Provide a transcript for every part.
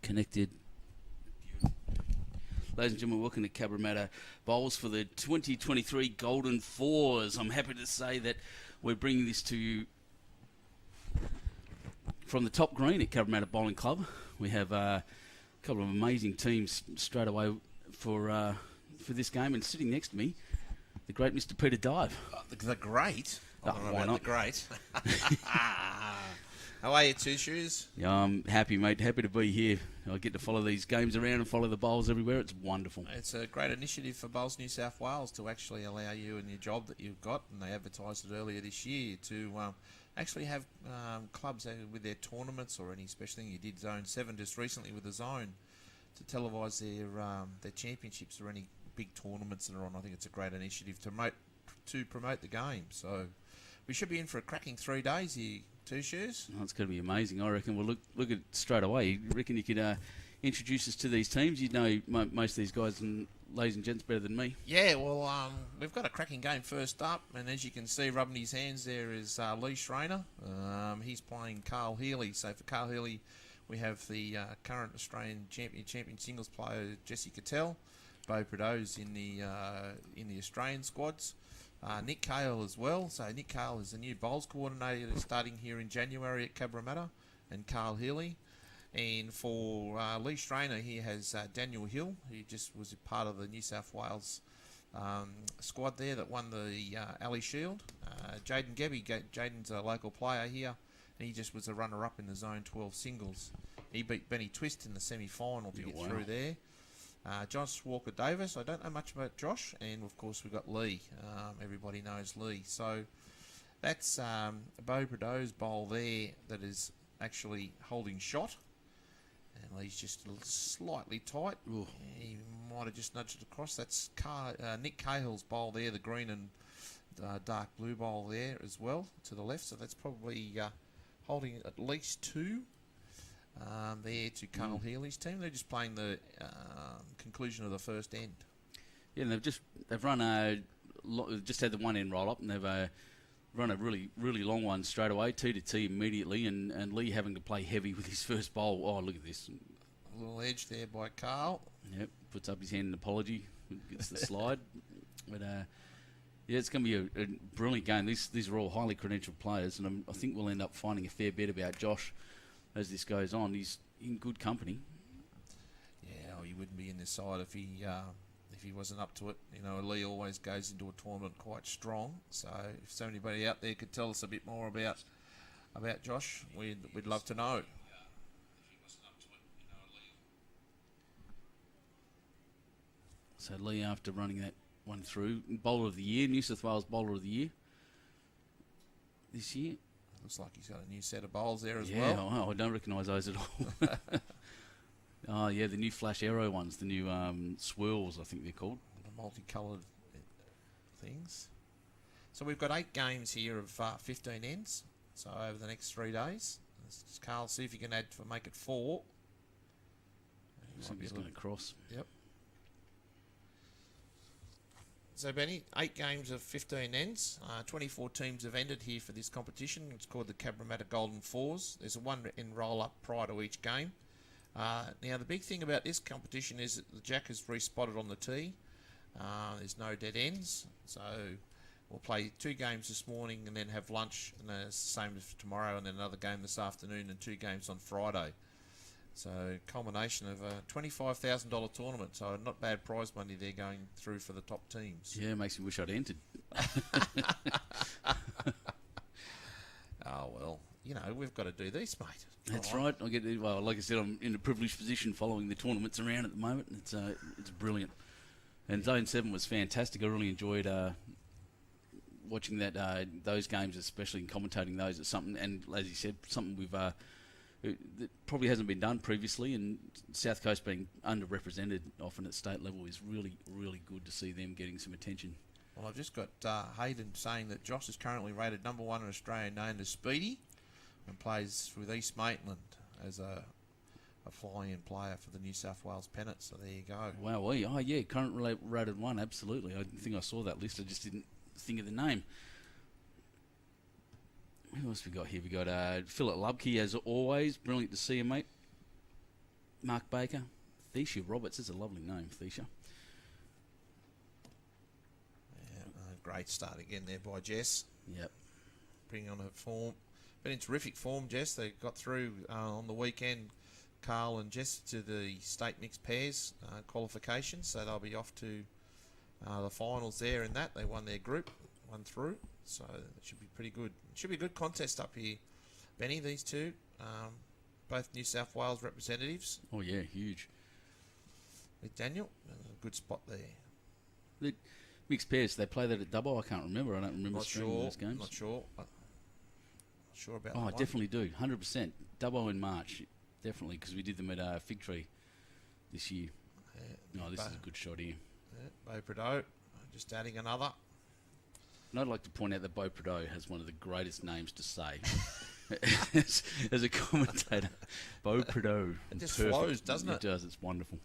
Connected. Ladies and gentlemen, welcome to Cabramatta Bowls for the 2023 Golden Fours. I'm happy to say that we're bringing this to you from the top green at Cabramatta Bowling Club. We have a couple of amazing teams straight away for this game, and sitting next to me, the great Mr. Peter Dive. The great? Oh, why not? The great. How are you, Two Shoes? Yeah, I'm happy, mate. Happy to be here. I get to follow these games around and follow the bowls everywhere. It's wonderful. It's a great initiative for Bowls New South Wales to actually allow you and your job that you've got, and they advertised it earlier this year, to actually have clubs with their tournaments or any special thing. You did Zone 7 just recently with the Zone to televise their championships or any big tournaments that are on. I think it's a great initiative to promote the game. So we should be in for a cracking 3 days here, Two Shoes. Oh, it's going to be amazing, I reckon. We'll look at it straight away. You reckon you could introduce us to these teams? You know most of these guys and ladies and gents better than me. Yeah, well, we've got a cracking game first up, and as you can see, rubbing his hands there is Lee Schraner. He's playing Carl Healey. So for Carl Healey, we have the current Australian champion singles player Jesse Cottell. Bo Prideaux in the Australian squads. Nick Cahill as well. So Nick Cahill is the new bowls coordinator starting here in January at Cabramatta, and Carl Healey. And for Lee Schraner, he has Daniel Hill, who just was a part of the New South Wales squad there that won the Alley Shield. Gebbie, Jaden's a local player here, and he just was a runner-up in the Zone 12 singles. He beat Benny Twist in the semi-final to get through there. Josh Walker-Davis, I don't know much about Josh, and of course we've got Lee. Everybody knows Lee. So that's Bo Prideaux's bowl there that is actually holding shot. And Lee's just slightly tight. Ooh. He might have just nudged it across. That's Nick Cahill's bowl there, the green and dark blue bowl there as well to the left. So that's probably holding at least two there to Carl Healey's team. They're just playing the conclusion of the first end. Yeah, and they've run just had the one end roll up, and they've run a really, really long one straight away, T to T immediately, and Lee having to play heavy with his first bowl. Oh, look at this. A little edge there by Carl. Yep, puts up his hand in apology, gets the slide. But, yeah, it's going to be a brilliant game. These are all highly credentialed players, and I think we'll end up finding a fair bit about Josh as this goes on. He's in good company. Yeah, he wouldn't be in this side if he wasn't up to it. You know, Lee always goes into a tournament quite strong. So if anybody out there could tell us a bit more about Josh, we'd love to know. So Lee, after running that one through, bowler of the year, New South Wales bowler of the year this year. Looks like he's got a new set of bowls there as well. Yeah, I don't recognise those at all. Oh, yeah, the new Flash Aero ones, the new swirls, I think they're called. The multicoloured things. So we've got 8 games here of 15 ends. So over the next 3 days. Let's Carl, see if you can make it 4. Somebody's going to cross. Yep. So, Benny, 8 games of 15 ends. 24 teams have entered here for this competition. It's called the Cabramatta Golden Fours. There's a 1-end roll-up prior to each game. Now, the big thing about this competition is that the jack is respotted on the tee. There's no dead ends. So, we'll play 2 games this morning and then have lunch. And then it's the same as tomorrow, and then another game this afternoon and 2 games on Friday. So, culmination of a $25,000 tournament. So, not bad prize money there going through for the top teams. Yeah, it makes me wish I'd entered. Oh, well, you know, we've got to do this, mate. That's right. Well, like I said, I'm in a privileged position following the tournaments around at the moment. It's brilliant. And Zone 7 was fantastic. I really enjoyed watching those games, especially and commentating those. It's something, and as you said, something that probably hasn't been done previously, and South Coast being underrepresented often at state level is really, really good to see them getting some attention. Well, I've just got Hayden saying that Josh is currently rated #1 in Australia, known as Speedy, and plays with East Maitland as a fly-in player for the New South Wales pennant. So there you go. Wow, oh yeah, current rated 1, absolutely. I think I saw that list. I just didn't think of the name. Who else we got here? We got Philip Lubke, as always. Brilliant to see him, mate. Mark Baker. Thesha Roberts. That's a lovely name, Thesha. Yeah, great start again there by Jess. Yep. Bringing on her form. Been in terrific form, Jess. They got through on the weekend, Carl and Jess, to the state mixed pairs qualification, so they'll be off to the finals there in that. They won their group, won through, so it should be pretty good. It should be a good contest up here, Benny, these two. Both New South Wales representatives. Oh, yeah, huge. With Daniel, a good spot there. The mixed pairs, they play that at Dubbo? I can't remember. I don't remember streaming those games. Not sure. Not sure about that I one. definitely do. 100%. Dubbo in March. Definitely, because we did them at Fig Tree this year. Yeah, this is a good shot here. Yeah, Prideaux, just adding another. And I'd like to point out that Beau Prideaux has one of the greatest names to say. as a commentator. Beau Prideaux. It just flows, doesn't it? It does. It's wonderful.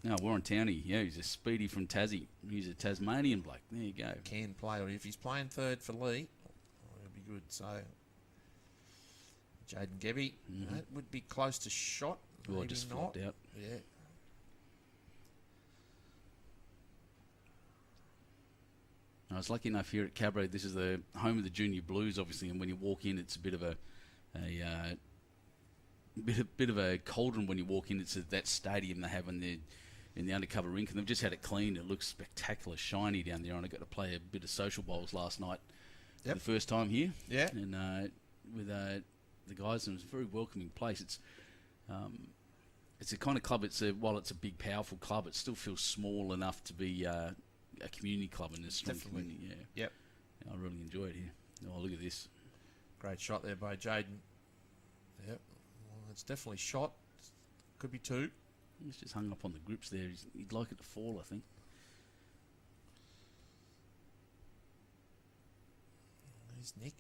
No, Warren Towney. Yeah, he's a speedy from Tassie. He's a Tasmanian bloke. There you go. Can play, or if he's playing third for Lee, it'll be good. So, Jaden Gebbie, that would be close to shot. Or just flopped out. Yeah. I was lucky enough here at Cabaret. This is the home of the Junior Blues, obviously, and when you walk in, it's a bit of a bit of a cauldron when you walk in. It's that stadium they have in the undercover rink, and they've just had it cleaned. It looks spectacular, shiny down there, and I got to play a bit of social bowls last night for the first time here. Yeah. And with the guys, and it was a very welcoming place. It's a kind of club. While it's a big, powerful club, it still feels small enough to be a community club in this strong community. Yeah. Yep. I really enjoy it here. Oh, look at this. Great shot there by Jaden. Yep. Well, it's definitely shot. Could be two. He's just hung up on the grips there. He'd like it to fall, I think. There's Nick.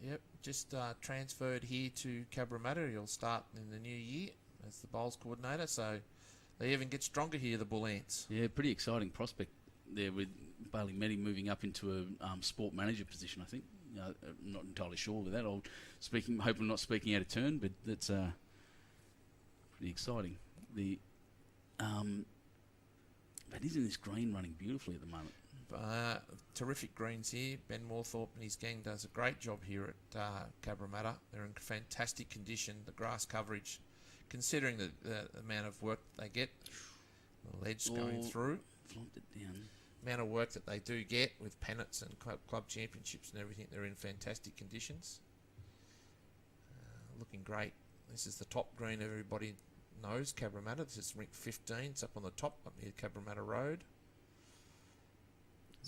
Yep. Just transferred here to Cabramatta. He'll start in the new year as the bowls coordinator. So they even get stronger here, the Bull Ants. Yeah, pretty exciting prospect there with Bailey Meddy moving up into a sport manager position, I think. I'm not entirely sure with that. Hoping I'm not speaking out of turn, but that's pretty exciting. But isn't this green running beautifully at the moment? Terrific greens here. Ben Moorthorpe and his gang does a great job here at Cabramatta. They're in fantastic condition. The grass coverage, considering the amount of work they get, the ledge going through, flopped it down. Amount of work that they do get with pennants and club championships and everything, they're in fantastic conditions. Looking great. This is the top green everybody knows, Cabramatta. This is rink 15. It's up on the top, up near Cabramatta Road.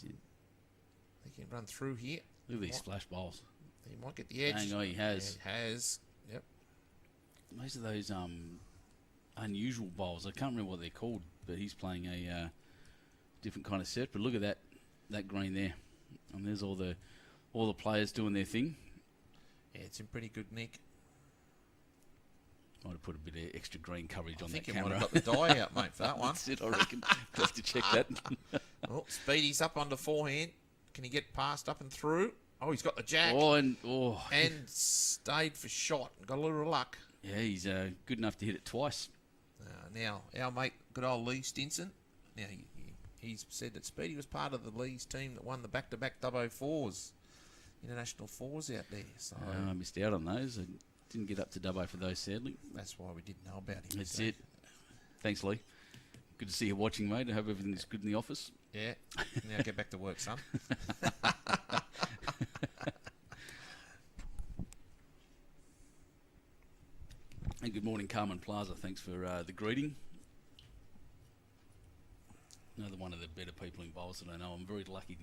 They can run through here. Look at these splash bowls. He might get the edge. Hang on, he has. Yeah, he has. Yep. Most of those unusual bowls, I can't remember what they're called, but he's playing a different kind of set. But look at that green there, and there's all the players doing their thing. Yeah, it's in pretty good nick. Might have put a bit of extra green coverage on that camera. camera. I think you might have got the dye out, mate, for that one. That's it, I reckon. Have to check that. Oh, Speedy's up under forehand. Can he get past up and through? Oh, he's got the jack. And stayed for shot. Got a little luck. Yeah, he's good enough to hit it twice. Now, our mate, good old Lee Stinson. Now, he's said that Speedy was part of the Lee's team that won the back-to-back Dubbo fours, international fours out there. So I missed out on those. I didn't get up to Dubbo for those, sadly. That's why we didn't know about him. That's it. Thanks, Lee. Good to see you watching, mate. I hope everything's good in the office. Yeah. Now get back to work, son. And good morning, Carmen Plaza. Thanks for the greeting. Another one of the better people involved that I know. I'm very lucky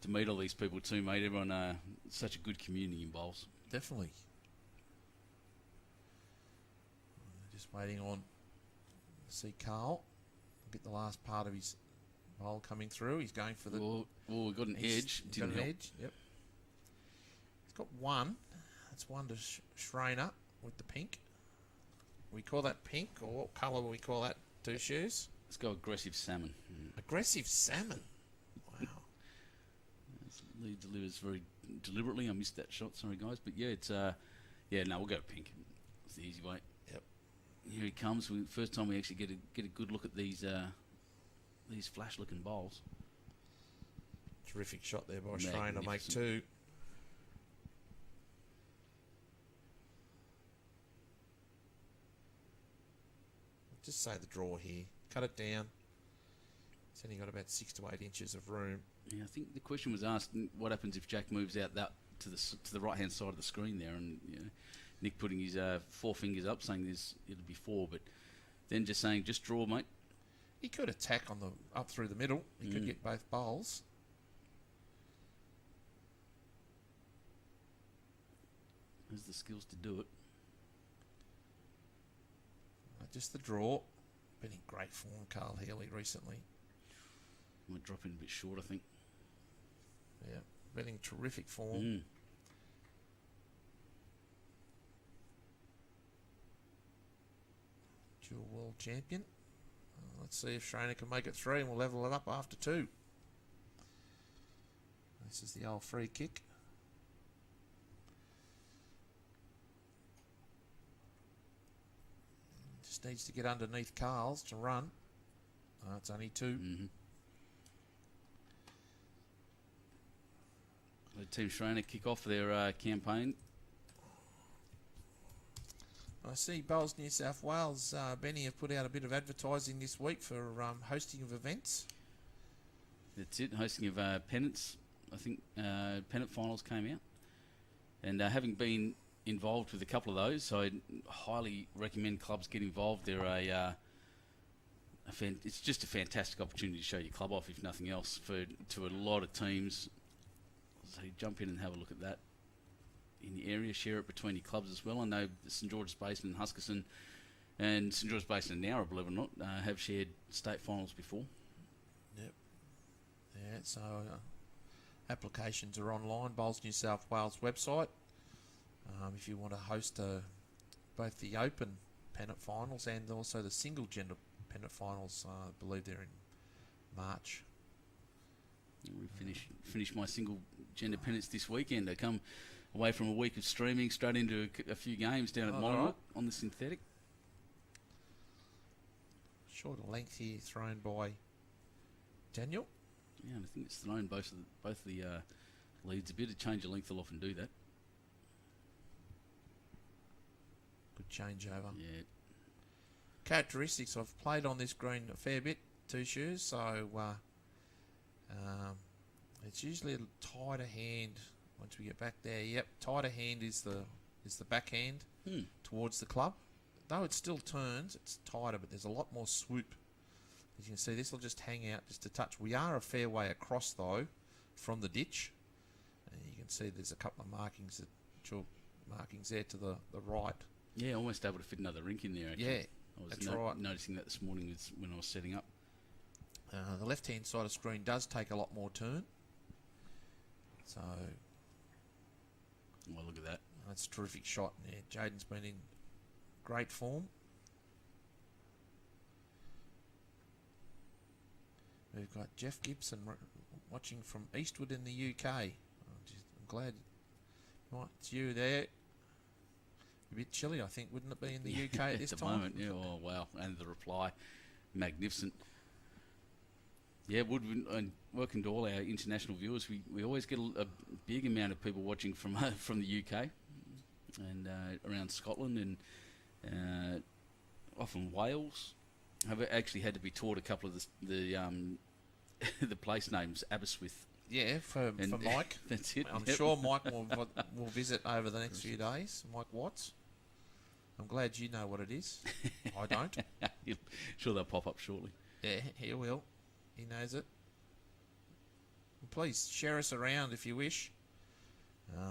to meet all these people too, mate. Everyone, such a good community in bowls. Definitely. Just waiting on to see Carl get the last part of his bowl coming through. He's going for the... we got an edge. He's got an edge, yep. He's got one. That's one to Schraner with the pink. We call that pink, or what colour will we call that? Two shoes? Let's go aggressive salmon. Aggressive salmon. Wow. Lee delivers very deliberately. I missed that shot. Sorry, guys. But yeah, it's no, we'll go pink. It's the easy way. Yep. Here he comes. First time we actually get a good look at these flash-looking bowls. Terrific shot there by Schraner, make 2. Just say the draw here. Cut it down. It's only got about 6 to 8 inches of room. Yeah, I think the question was asked, what happens if Jack moves out that to the right-hand side of the screen there, and Nick putting his 4 fingers up, saying it'll be 4, but then just saying, just draw, mate. He could attack up through the middle. He could get both bowls. Has the skills to do it. Just the draw. Been in great form, Carl Healey, recently. Might drop in a bit short, I think. Yeah, been in terrific form. Dual world champion. Let's see if Schraner can make it 3, and we'll level it up after 2. This is the old free kick. Just needs to get underneath Carl's to run. It's only 2. Let Team Schraner kick off their campaign. I see Bowls New South Wales, Benny, have put out a bit of advertising this week for hosting of events. That's it, hosting of pennants. I think pennant finals came out. And having been involved with a couple of those, so I highly recommend clubs get involved. They're it's just a fantastic opportunity to show your club off, if nothing else, to a lot of teams. So jump in and have a look at that in the area. Share it between your clubs as well. I know St George's Basin and Huskisson and St George's Basin and Nowra, believe it or not, have shared state finals before. Yep. Yeah, so applications are online, Bowls New South Wales website. If you want to host both the open pennant finals and also the single gender pennant finals, I believe they're in March. We finish my single gender pennants this weekend. I come away from a week of streaming straight into a few games down at Monmouth on the synthetic. Shorter length here thrown by Daniel. Yeah, and I think it's thrown both the leads a bit. A change of length will often do that. Good changeover. Yeah. Characteristics, I've played on this green a fair bit, 2 shoes, so it's usually a tighter hand once we get back there. Yep, tighter hand is the backhand towards the club. Though it still turns, it's tighter, but there's a lot more swoop. As you can see, this will just hang out just a touch. We are a fair way across, though, from the ditch. And you can see there's a couple of markings there to the right. Yeah, almost able to fit another rink in there, actually. Yeah, I was right. noticing that this morning when I was setting up. The left-hand side of the screen does take a lot more turn. So... Well, look at that. That's a terrific shot. Yeah, Jaden's been in great form. We've got Jeff Gibson watching from Eastwood in the UK. I'm glad it's you there. A bit chilly, I think, wouldn't it be in the UK at this time? Moment, yeah. Oh, wow. And the reply, magnificent. Yeah, and welcome to all our international viewers. We always get a big amount of people watching from the UK and around Scotland and often Wales. I've actually had to be taught a couple of the place names, Aberystwyth. Yeah, for Mike. That's it. I'm sure Mike will visit over the next few days. Mike Watts. I'm glad you know what it is. I don't. Sure, they'll pop up shortly. Yeah, he will. He knows it. Please share us around if you wish.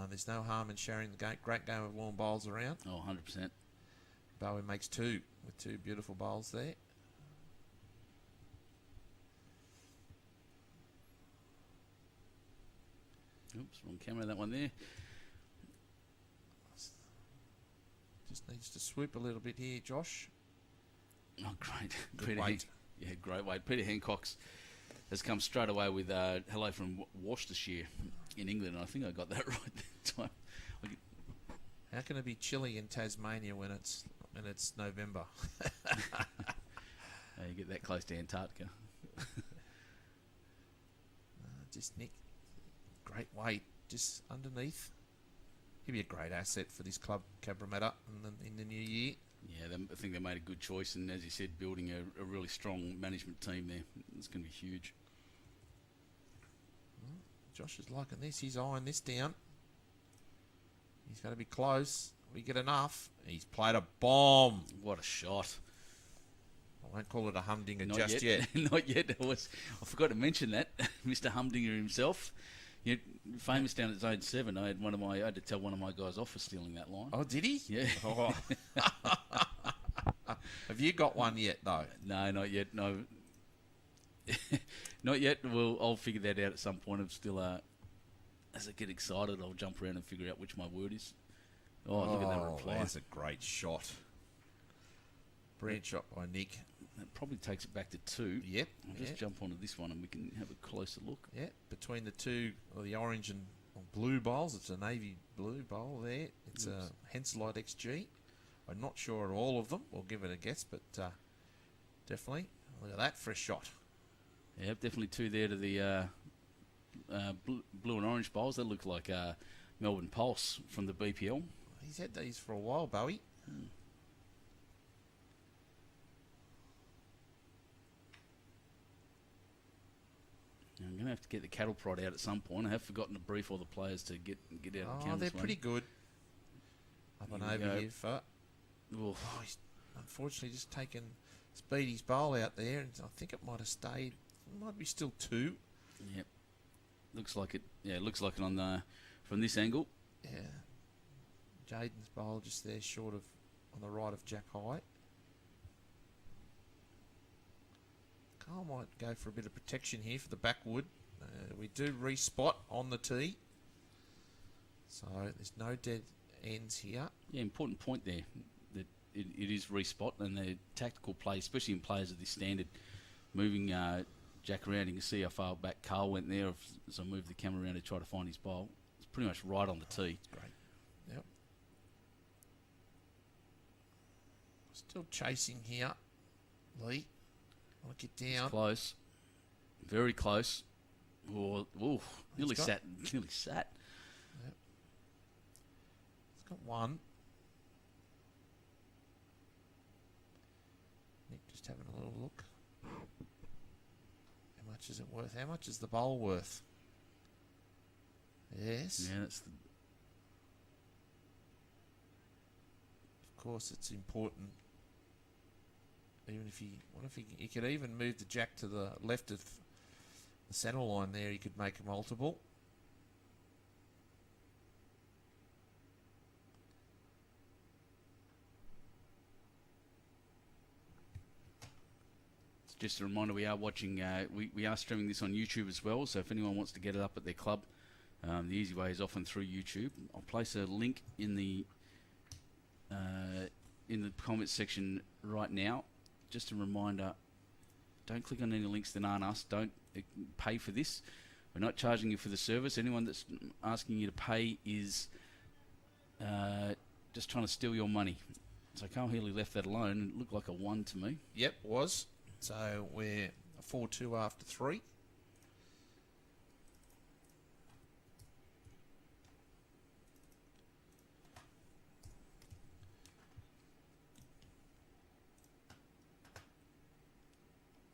There's no harm in sharing the great game of lawn bowls around. Oh, 100%. Bowie makes 2 with 2 beautiful bowls there. Oops, wrong camera, that one there. Just needs to swoop a little bit here, Josh. Oh, great. Good weight. Yeah, great weight. Peter Hancock's has come straight away with hello from Worcestershire in England. And I think I got that right that time. How can it be chilly in Tasmania when it's November? You get that close to Antarctica. Just Nick, great weight, just underneath. He'd be a great asset for this club, Cabramatta, in the new year. Yeah, I think they made a good choice, and as you said, building a really strong management team there. It's going to be huge. Josh is liking this. He's eyeing this down. He's going to be close. We get enough. He's played a bomb. What a shot. I won't call it a humdinger just yet. Not yet. I forgot to mention that. Mr. Humdinger himself. Famous down at Zone 7. I had to tell one of my guys off for stealing that line. Oh, did he? Yeah. Oh. Have you got one yet, though? No, not yet. No. Not yet. Well, I'll figure that out at some point. I'm still, as I get excited, I'll jump around and figure out which my word is. Oh, look at that reply. That's a great shot. Brilliant shot by Nick. That probably takes it back to 2. Yep. I'll just jump onto this one and we can have a closer look. Yeah, between the two, or the orange and blue bowls, it's a navy blue bowl there. It's a Henselite XG. I'm not sure of all of them. We'll give it a guess, but definitely. Look at that for a shot. Yep, definitely 2 there to the blue and orange bowls. They look like Melbourne Pulse from the BPL. He's had these for a while, Bowie. I'm going to have to get the cattle prod out at some point. I have forgotten to brief all the players to get out. Oh, they're pretty good. Up and over here, for. Oh, he's unfortunately just taken Speedy's bowl out there, and I think it might have stayed. It might be still 2. Yep. Looks like it. Yeah, it looks like it on the from this angle. Yeah. Jaden's bowl just there, short of on the right of Jack High. Carl might go for a bit of protection here for the backwood. We do respot on the tee, so there's no dead ends here. Yeah, important point there that it is respot, and the tactical play, especially in players of this standard, moving Jack around. You can see how far back Carl went there as I moved the camera around to try to find his bowl. It's pretty much right on the tee. Great. Yep. Still chasing here, Lee. I want to get down. It's close. Very close. Oh, nearly sat. Nearly sat. Yep. It's got one. Nick just having a little look. How much is it worth? How much is the bowl worth? Yes. Yeah, that's the... Of course, it's important. Even if he could even move the jack to the left of the centre line there, he could make a multiple. Just a reminder, we are watching, we are streaming this on YouTube as well, so if anyone wants to get it up at their club, the easy way is often through YouTube. I'll place a link in the comments section right now. Just a reminder, don't click on any links that aren't us. Don't pay for this. We're not charging you for the service. Anyone that's asking you to pay is just trying to steal your money. So Healey left that alone. It looked like a 1 to me. Yep, was. So we're 4-2 after 3.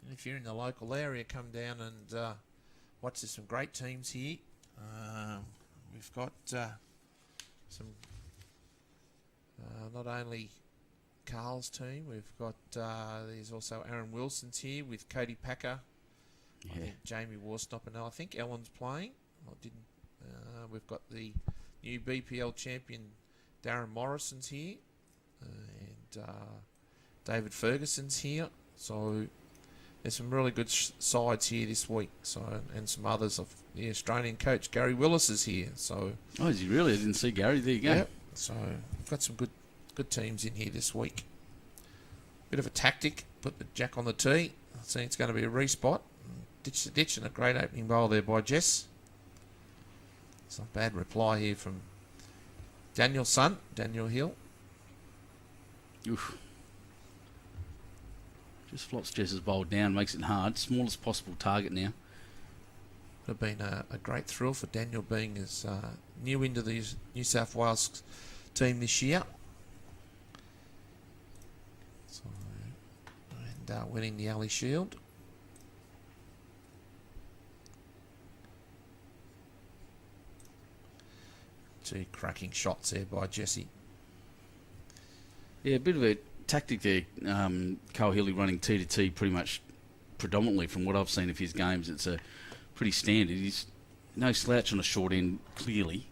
And if you're in the local area, come down and watch. There's some great teams here. We've got some, not only Carl's team, we've got, there's also Aaron Wilson's here with Cody Packer. Yeah. I think Jamie Warstopper. Now I think Ellen's playing. We've got the new BPL champion Darren Morrison's here, and David Ferguson's here. So there's some really good sides here this week. So, and some others of the Australian coach Gary Willis is here. So, oh, is he really? I didn't see Gary. There you go. Yep. So we've got some good teams in here this week. Bit of a tactic. Put the jack on the tee. I think it's going to be a respot. ditch the ditch, and a great opening bowl there by Jess. It's not bad reply here from Daniel's son, Daniel Hill. Oof. Just flops Jess's bowl down, makes it hard. Smallest possible target now. Would have been a great thrill for Daniel, being as new into the New South Wales team this year. So, and winning the Alley Shield. Two cracking shots there by Jesse. Yeah, a bit of a tactic there. Healey running T to T pretty much predominantly from what I've seen of his games. It's a pretty standard. He's no slouch on a short end, clearly.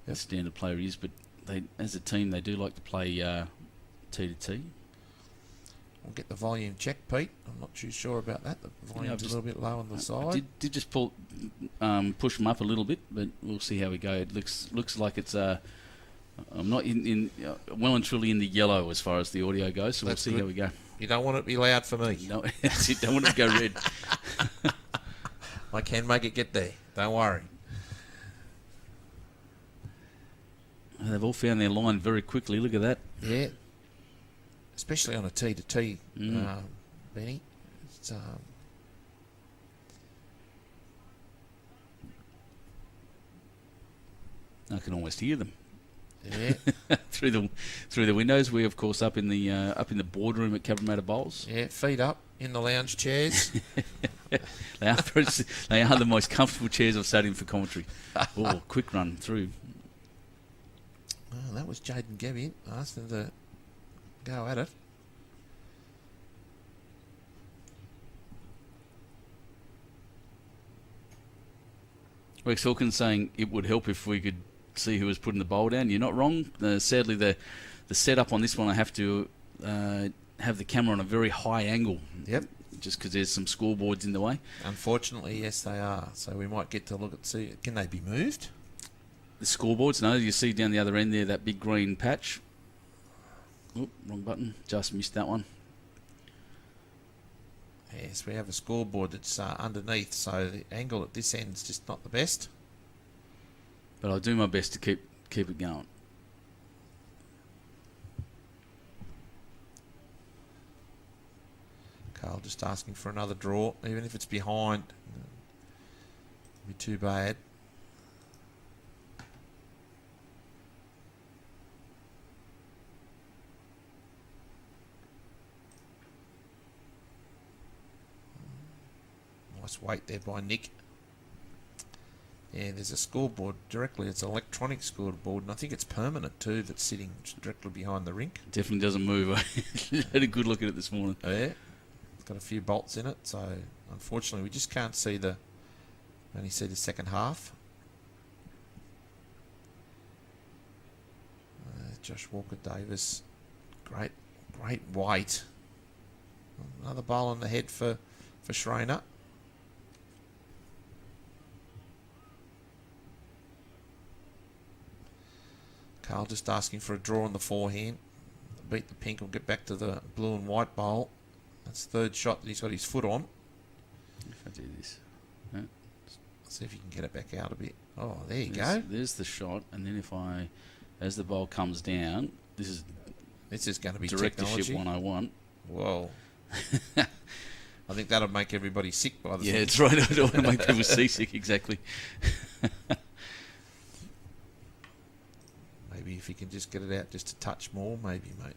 Yep. Standard player he is, but they, as a team, they do like to play T to T. We'll get the volume checked, Pete. I'm not too sure about that. The volume's a little bit low on the side. Did just push them up a little bit, but we'll see how we go. It looks like it's I'm not in well and truly in the yellow as far as the audio goes, so That's we'll see good. how we go. You don't want it to be loud for me. No, that's it. Don't want it to go red. I can make it get there. Don't worry. They've all found their line very quickly. Look at that. Yeah. Especially on a T to T, Benny. It's, I can almost hear them. Yeah. through the windows. We're of course up in the boardroom at Cabramatta Bowls. Yeah, feet up in the lounge chairs. They are the most comfortable chairs I've sat in for commentary. Oh, quick run through. Oh, that was Jaden Gebbie. I asked him to go at it. Rex Hawkins saying it would help if we could see who was putting the bowl down. You're not wrong. Sadly, the setup on this one, I have to have the camera on a very high angle. Yep. Just because there's some scoreboards in the way. Unfortunately, yes, they are. So we might get to look at see. Can they be moved? The scoreboards, no. You see down the other end there, that big green patch. Oop, wrong button. Just missed that one. Yes, we have a scoreboard that's underneath, so the angle at this end is just not the best. But I'll do my best to keep it going. Carl just asking for another draw, even if it's behind. Be too bad. Nice weight there by Nick. Yeah, there's a scoreboard directly. It's an electronic scoreboard, and I think it's permanent too, that's sitting directly behind the rink. Definitely doesn't move. I had a good look at it this morning. Yeah, it's got a few bolts in it, so unfortunately we just can't see only see the second half. Josh Walker-Davis, great weight. Another bowl on the head for Schraner. Carl just asking for a draw on the forehand. Beat the pink, we'll get back to the blue and white bowl. That's the third shot that he's got his foot on. If I do this. Let's see if you can get it back out a bit. Oh, there you go. There's the shot, and then as the bowl comes down, this is going to be directorship technology. 101. Whoa. I think that'll make everybody sick by the Yeah, thing. it's right. I don't want to make people seasick, exactly. Maybe if you can just get it out just a touch more, maybe, mate.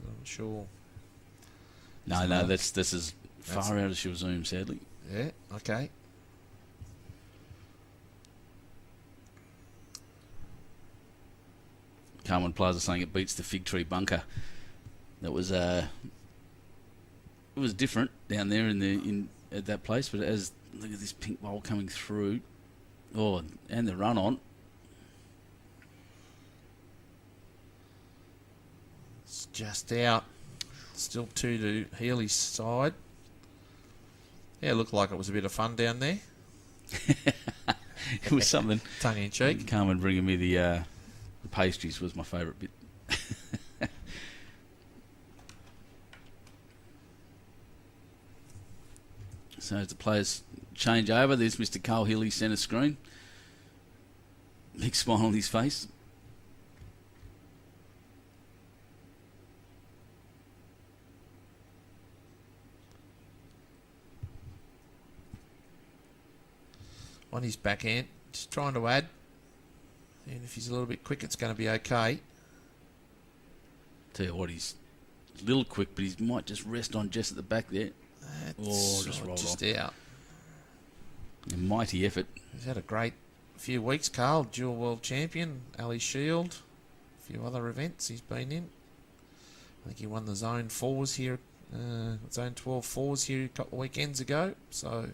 I'm not sure. No, this is far out as she'll zoom, sadly. Yeah, okay. Carmen Plaza saying it beats the fig tree bunker. That was it was different down there at that place, but look at this pink bowl coming through. Oh, and the run on. It's just out. Still 2 to Healey's side. Yeah, it looked like it was a bit of fun down there. It was something. Tongue in cheek. Carmen bringing me the pastries was my favourite bit. So as the players change over. There's Mr. Cahill, centre screen. Big smile on his face. On his backhand, just trying to add. And if he's a little bit quick, it's going to be okay. Tell you what, he's a little quick, but he might just rest on Jess at the back there. Just roll just off. out. A mighty effort. He's had a great few weeks, Carl. Dual world champion, Ali Shield. A few other events he's been in. I think he won the Zone 4s here, Zone 12 4s here a couple of weekends ago. So,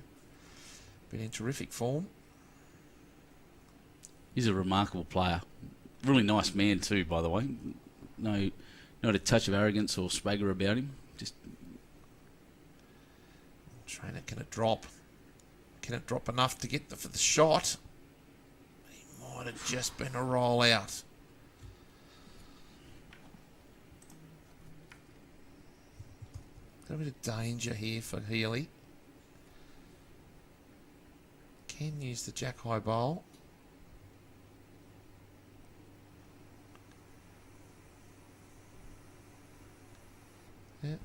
been in terrific form. He's a remarkable player. Really nice man too, by the way. No, not a touch of arrogance or swagger about him. Just Schraner, can it drop? Can it drop enough to get for the shot? He might have just been a roll out. Got a bit of danger here for Healey. Can use the jack high bowl. Yep.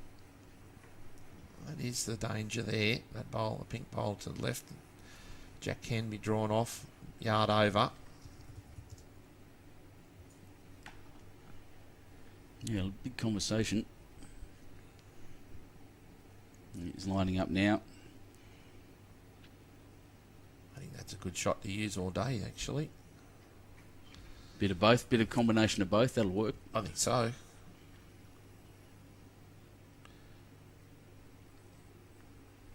That is the danger there. That bowl, the pink bowl to the left. Jack can be drawn off, yard over. yeah, big conversation. He's lining up now. I think that's a good shot to use all day, actually. Bit of both, bit of combination of both. That'll work. I think so.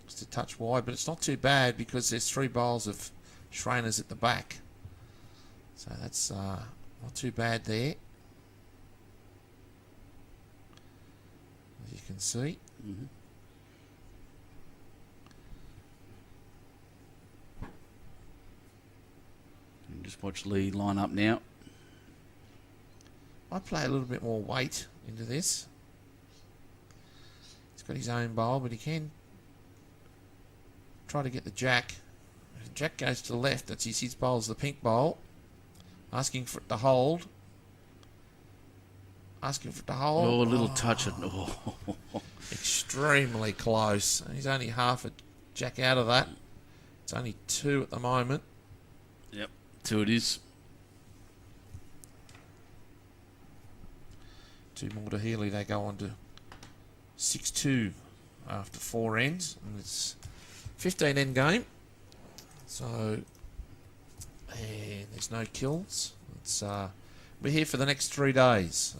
Just a touch wide, but it's not too bad because there's 3 bowls of Schraner's at the back. So that's not too bad there. As you can see. Mm-hmm. Just watch Lee line up now. I'd play a little bit more weight into this. He's got his own bowl, but he can try to get the jack. If the jack goes to the left, that's his bowl's the pink bowl. Asking for it to hold. Asking for it to hold. Oh, a little touch. Oh. Extremely close. He's only half a jack out of that. It's only 2 at the moment. Yep, 2 it is. 2 more to Healey. They go on to 6-2 after 4 ends. And it's 15 end game. So, and there's no kills. It's we're here for the next 3 days.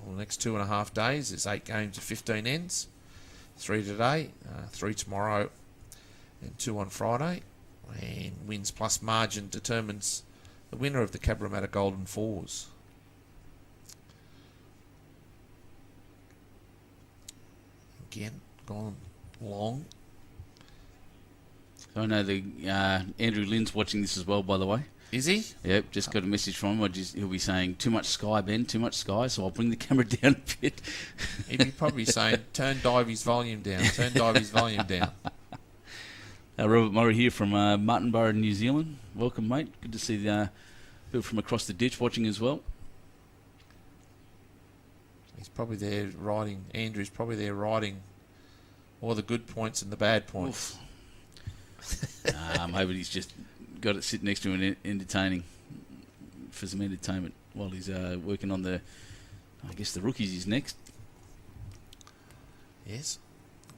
Or the next 2.5 days. There's 8 games of 15 ends. 3 today, 3 tomorrow, and 2 on Friday. And wins plus margin determines the winner of the Cabramatta Golden Fours. Again, gone long. I know the Andrew Lynn's watching this as well, by the way. Is he? Yep, just got a message from him. He'll be saying, too much sky, Ben, too much sky, so I'll bring the camera down a bit. He'd be probably saying, turn Divey's volume down, turn Divey's volume down. Robert Murray here from Martinborough, New Zealand. Welcome, mate. Good to see the people from across the ditch watching as well. He's probably there writing, Andrew's probably there writing all the good points and the bad points. Maybe he's just got it sitting next to him and entertaining for some entertainment while he's working on the, I guess the rookies is next. Yes.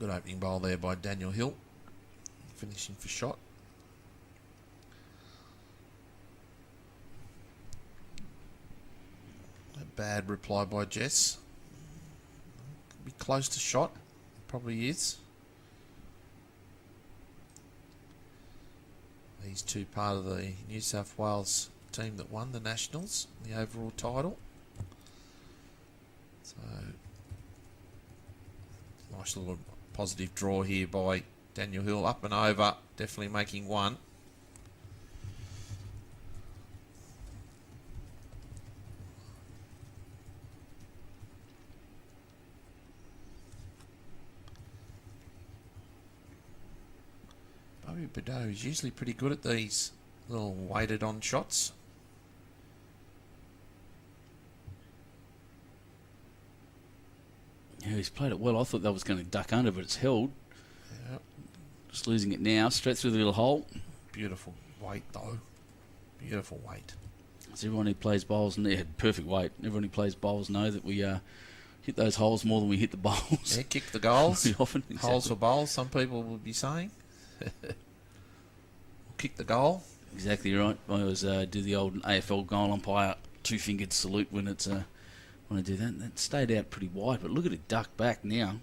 Good opening bowl there by Daniel Hill. Finishing for shot. A bad reply by Jess. Could be close to shot. Probably is. These 2 part of the New South Wales team that won the Nationals, the overall title. So, nice little positive draw here by Daniel Hill, up and over, definitely making 1. Prideaux is usually pretty good at these little weighted on shots. Yeah, he's played it well. I thought that was going to duck under, but it's held. Yep. Just losing it now, straight through the little hole. Beautiful weight, though. Beautiful weight. So everyone who plays bowls, and they had perfect weight. Everyone who plays bowls know that we hit those holes more than we hit the bowls. Yeah, kick the goals. Often, exactly. Holes for bowls, some people would be saying. Kick the goal. Exactly right. I always do the old AFL goal umpire two-fingered salute when it's when I do that. That stayed out pretty wide, but look at it duck back now.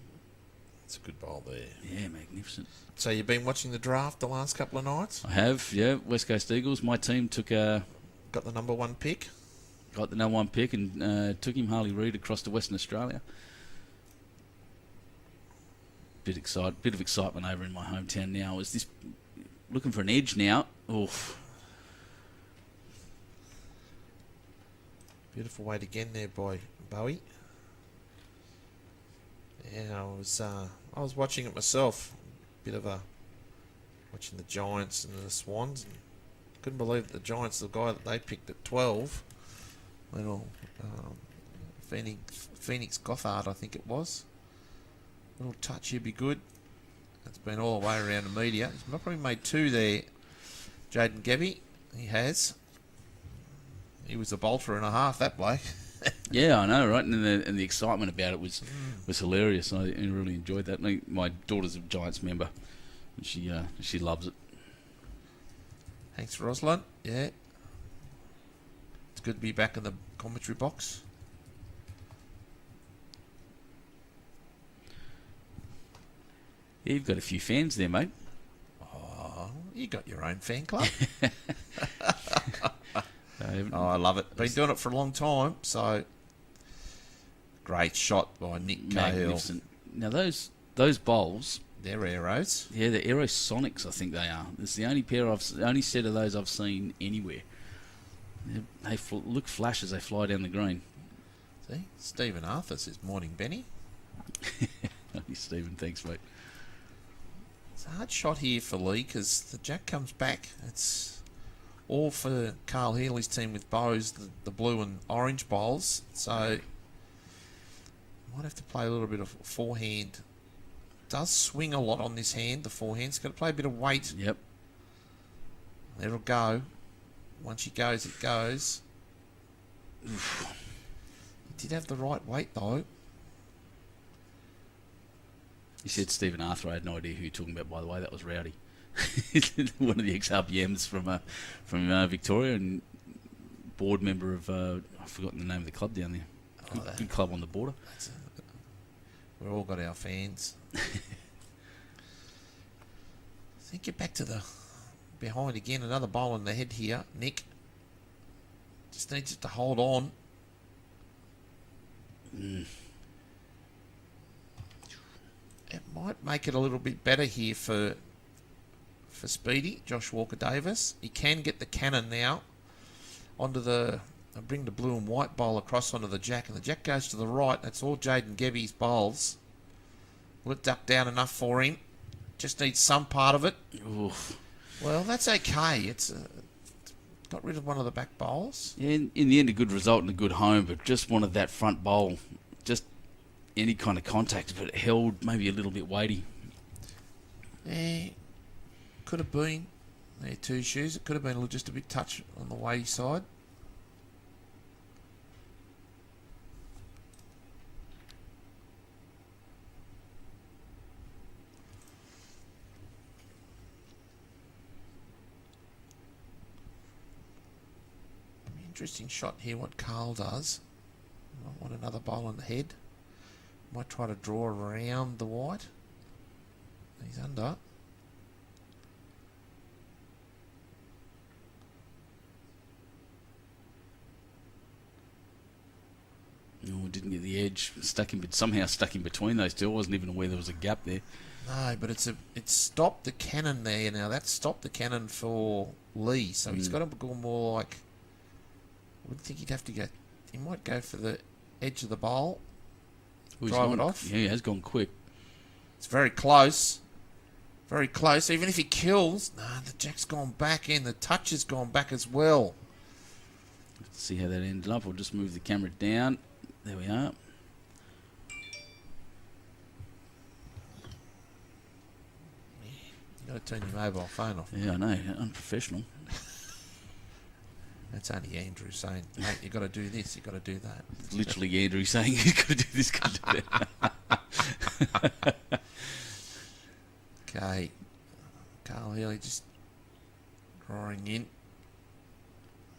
It's a good bowl there. Yeah, magnificent. So you've been watching the draft the last couple of nights? I have, yeah. West Coast Eagles. My team took got the number 1 pick. Got the number 1 pick and took him, Harley Reid, across to Western Australia. Bit of excitement over in my hometown now. Is this looking for an edge now? Oof. Beautiful weight again there by Bowie. Yeah, I was watching it myself. Watching the Giants and the Swans. And couldn't believe that the Giants, the guy that they picked at 12, little Phoenix Gothard, I think it was. Little touch here be good. It's been all the way around the media. He's probably made 2 there. Jaden Gebbie, he has. He was a bolter and a half, that bloke. Yeah, I know, right? And the excitement about it was hilarious. I really enjoyed that. My daughter's a Giants member, and she loves it. Thanks, Rosalind. Yeah. It's good to be back in the commentary box. Yeah, you've got a few fans there, mate. Oh, you got your own fan club. Oh, I love it. Been doing it for a long time, so great shot by Nick Cahill. Magnificent. Now those bowls, they're arrows. Yeah, they're Aerosonics, I think they are. It's the only set of those I've seen anywhere. They look flash as they fly down the green. See, Stephen Arthur says, "Morning, Benny." Stephen, thanks, mate. It's a hard shot here for Lee because the jack comes back. It's all for Carl Healey's team with bows, the blue and orange bowls. So might have to play a little bit of forehand. Does swing a lot on this hand, the forehand's got to play a bit of weight. Yep. There it'll go. Once she goes, it goes. He did have the right weight though. You said Stephen Arthur. I had no idea who you're talking about, by the way. That was Rowdy. One of the ex-RPMs from Victoria and board member of, I've forgotten the name of the club down there. Good club on the border. We've all got our fans. I think get back to the behind again. Another bowl in the head here. Nick just needs it to hold on. It might make it a little bit better here for Speedy, Josh Walker-Davis. He can get the cannon now onto bring the blue and white bowl across onto the jack, and the jack goes to the right. That's all Jaden Gebbie's bowls. Will it duck down enough for him? Just needs some part of it. Oof. Well, that's okay. It's got rid of one of the back bowls. Yeah, in the end, a good result and a good home, but just wanted that front bowl. Just any kind of contact, but it held maybe a little bit weighty. Yeah, could have been. There, 2 shoes. It could have been just a bit touch on the weighty side. Interesting shot here, what Carl does. Might want another bowl on the head. Might try to draw around the white. He's under. No, didn't get the edge. Somehow stuck in between those two. I wasn't even aware there was a gap there. No, but it stopped the cannon there. Now that stopped the cannon for Lee, so he's got to go more like. I would think he'd have to go. He might go for the edge of the bowl. Drive it off. Yeah, he has gone quick. It's very close. Very close. Even if he kills, the jack's gone back in. The touch has gone back as well. Let's see how that ended up. We'll just move the camera down. There we are. You've got to turn your mobile phone off. Yeah, I know. Unprofessional. That's only Andrew saying, mate, you've got to do this, you've got to do that. It's literally Andrew saying he's got to do this, got to do that. Okay. Carl Healey just drawing in.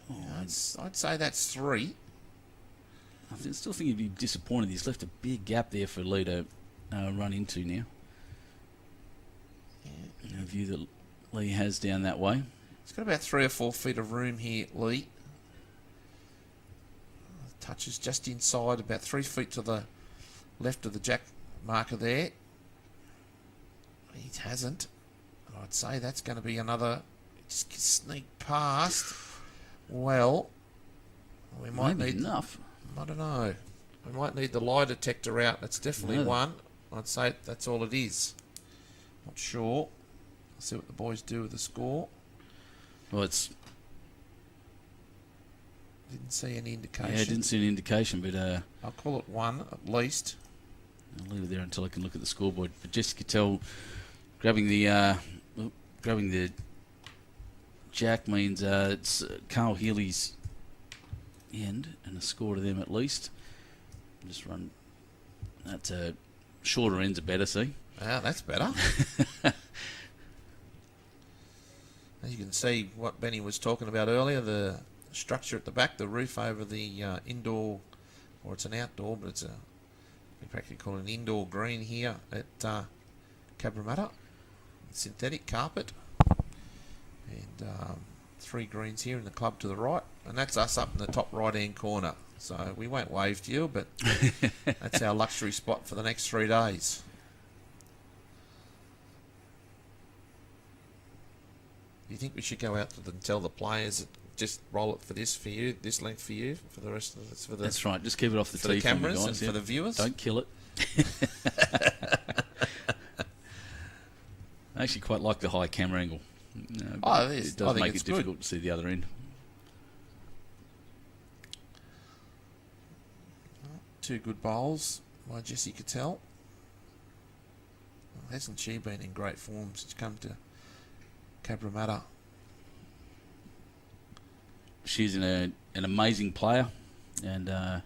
Oh, I'd say that's 3. I still think he'd be disappointed. He's left a big gap there for Lee to run into now. A view that Lee has down that way. He's got about 3 or 4 feet of room here, Lee. Touches just inside, about 3 feet to the left of the jack marker there. He hasn't. I'd say that's going to be another sneak past. Well, we might Maybe need enough. I don't know. We might need the lie detector out. That's definitely one. I'd say that's all it is. Not sure. Let's see what the boys do with the score. Well, it's... Didn't see any indication. Yeah, I didn't see any indication, but... I'll call it 1 at least. I'll leave it there until I can look at the scoreboard. But Jessica Cottell grabbing the jack means it's Carl Healey's end and a score to them at least. Just run. That's a shorter ends are better. See. Ah, that's better. As you can see, what Benny was talking about earlier, the structure at the back, the roof over the indoor, or it's an outdoor, but it's we practically call it an indoor green here at Cabramatta. Synthetic carpet. And 3 greens here in the club to the right. And that's us up in the top right-hand corner. So we won't wave to you, but that's our luxury spot for the next 3 days. Do you think we should go out to them and tell the players that just roll it for this length for you, for the rest of this? For the, that's right. Just keep it off the tee for the cameras guys, and for the viewers. Don't kill it. I actually quite like the high camera angle. It does make it difficult to see the other end. 2 good bowls by Jessie Cottell. Hasn't she been in great form since come to Cabramatta? She's an amazing player, and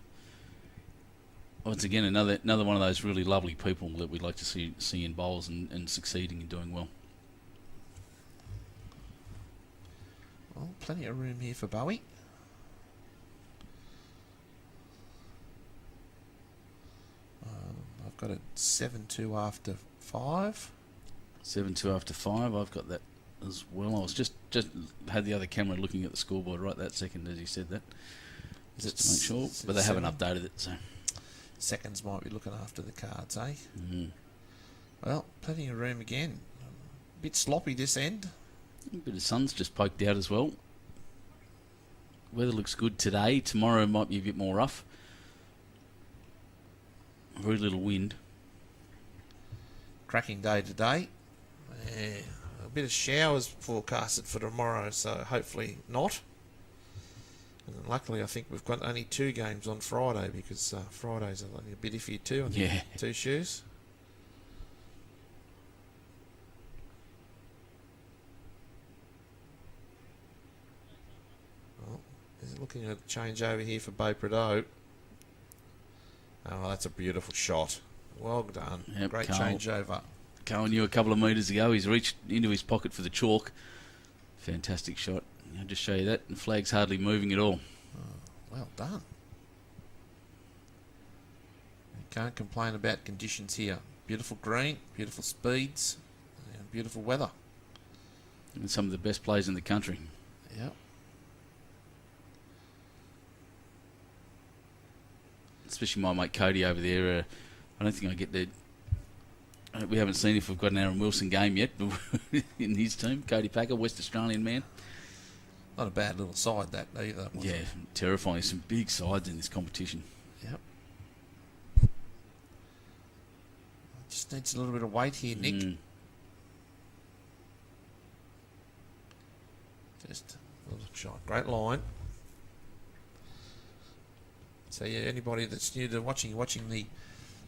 once again another one of those really lovely people that we'd like to see in bowls and succeeding and doing well. Well, plenty of room here for Bowie. I've got it 7-2 after 5. 7-2 after 5. I've got that as well. I was just had the other camera looking at the scoreboard right that second as he said that. Just to make sure, but they haven't updated it, so. Seconds might be looking after the cards, eh? Mm. Well, plenty of room again. A bit sloppy this end. A bit of sun's just poked out as well. Weather looks good today. Tomorrow might be a bit more rough. Very little wind. Cracking day today. Yeah, a bit of showers forecasted for tomorrow, so hopefully not. And luckily, I think we've got only 2 games on Friday because Friday's a bit iffy too. I think 2 shoes. Well, is looking at a change over here for Prideaux. Oh, that's a beautiful shot. Well done. Yep, Great Carl. change over. Carl knew a couple of metres ago. He's reached into his pocket for the chalk. Fantastic shot. I'll just show you that. The flag's hardly moving at all. Oh, well done. You can't complain about conditions here. Beautiful green, beautiful speeds, and beautiful weather. And some of the best players in the country. Yep. Especially my mate Cody over there. I don't think I get the... We haven't seen if we've got an Aaron Wilson game yet in his team. Cody Packer, West Australian man. Not a bad little side that either. Yeah, terrifying. Some big sides in this competition. Yep. Just needs a little bit of weight here, Nick. Just a little shot. Great line. So yeah, anybody that's new to watching the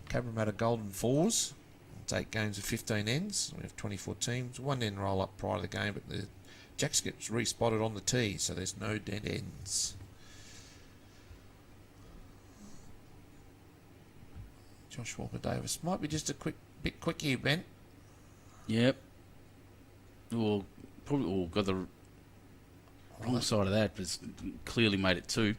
Cabramatta Golden Fours. It's 8 games of 15 ends. We have 24 teams. 1 end roll up prior to the game, but the Jacks gets respotted on the tee, so there's no dead ends. Josh Walker Davis might be just a bit quick here, Ben. Yep. Well, probably got the wrong side of that, but it's clearly made it 2. Yeah.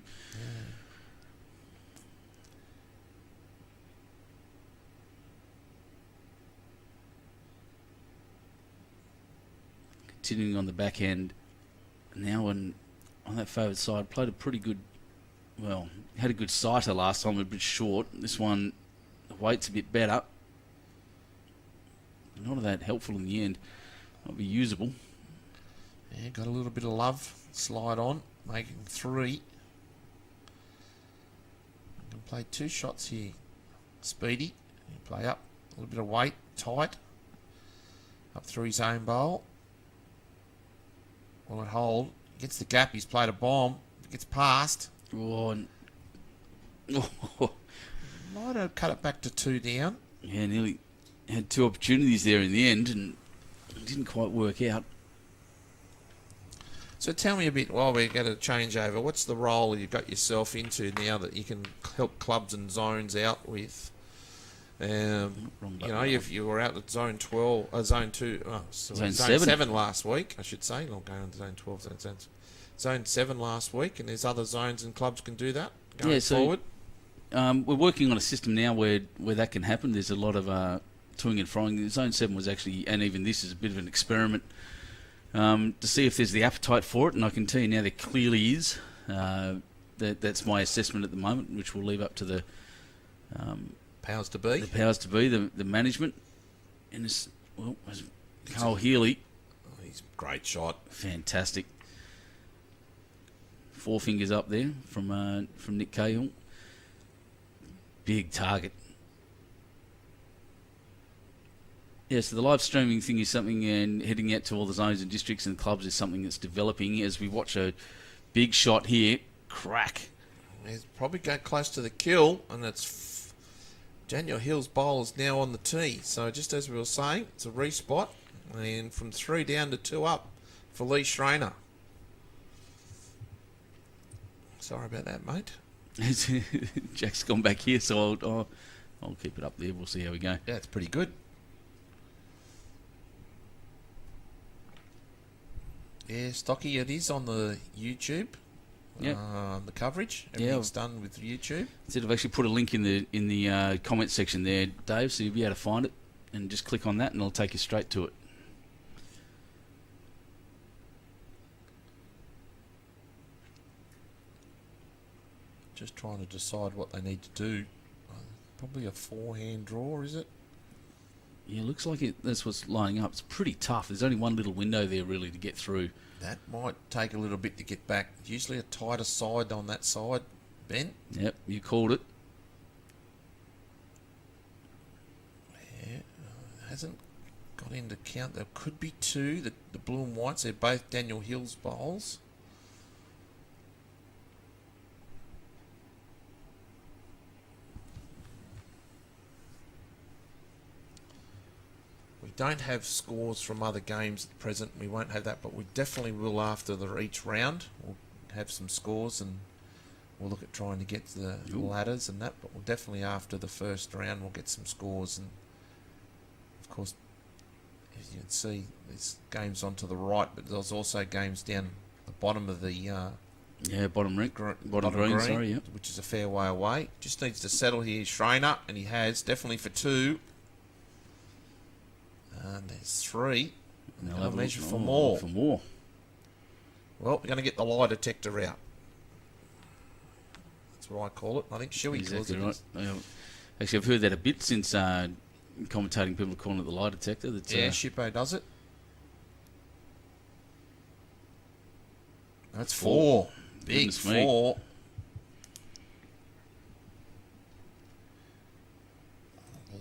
Continuing on the back end, now on that favoured side, played a pretty good, had a good sighter last time, a bit short. This one, the weight's a bit better. Not that helpful in the end. Might be usable. Yeah, got a little bit of love. Slide on, making 3. You can play 2 shots here. Speedy, you play up, a little bit of weight, tight. Up through his own bowl. Will it hold? Gets the gap. He's played a bomb. Gets past. Oh, Might have cut it back to 2 down. Yeah, nearly had 2 opportunities there in the end, and it didn't quite work out. So tell me a bit, while we're going to change over, what's the role you've got yourself into now that you can help clubs and zones out with? If you were out at zone 12, zone 2, zone 7 last week, I should say, not going on to zone 12, zone 7 last week, and there's other zones and clubs can do that going forward. We're working on a system now where that can happen. There's a lot of toing and froing. Zone 7 was actually, and even this is a bit of an experiment to see if there's the appetite for it, and I can tell you now there clearly is. That's my assessment at the moment, which we'll leave up to the powers to be. The powers to be, the management. And this, Healey. Oh, he's a great shot. Fantastic. 4 fingers up there from Nick Cahill. Big target. Yeah, so the live streaming thing is something, and heading out to all the zones and districts and clubs is something that's developing as we watch a big shot here. Crack. He's probably going close to the kill, and it's Daniel Hill's bowl is now on the tee. So just as we were saying, it's a respot, and from 3 down to 2 up for Schraner. Sorry about that, mate. Jack's gone back here, so I'll keep it up there. We'll see how we go. Yeah, it's pretty good. Yeah, Stocky, it is on the YouTube. Yeah, the coverage. Everything's done with YouTube. Instead, I've actually put a link in the comment section there, Dave, so you'll be able to find it, and just click on that, and it'll take you straight to it. Just trying to decide what they need to do. Probably a 4-hand draw, is it? Yeah, looks like that's what's lining up. It's pretty tough. There's only one little window there, really, to get through. That might take a little bit to get back. Usually a tighter side on that side, Ben. Yep, you called it. Yeah, hasn't got into count. There could be 2. The blue and whites, they're both Daniel Hill's bowls. We don't have scores from other games at present. We won't have that, but we definitely will after each round. We'll have some scores, and we'll look at trying to get the ladders and that, but we'll definitely after the first round we'll get some scores. And of course, as you can see, there's games onto the right, but there's also games down the bottom of the bottom green, sorry, yeah, which is a fair way away. Just needs to settle here, Schraner, and he has, definitely for 2. And there's 3. And they'll measure for more. For more. Well, we're going to get the lie detector out. That's what I call it. I think Shuey calls it. Right. Actually, I've heard that a bit since commentating. People are calling it the lie detector. That's, Shippo does it. That's 4. Big 4.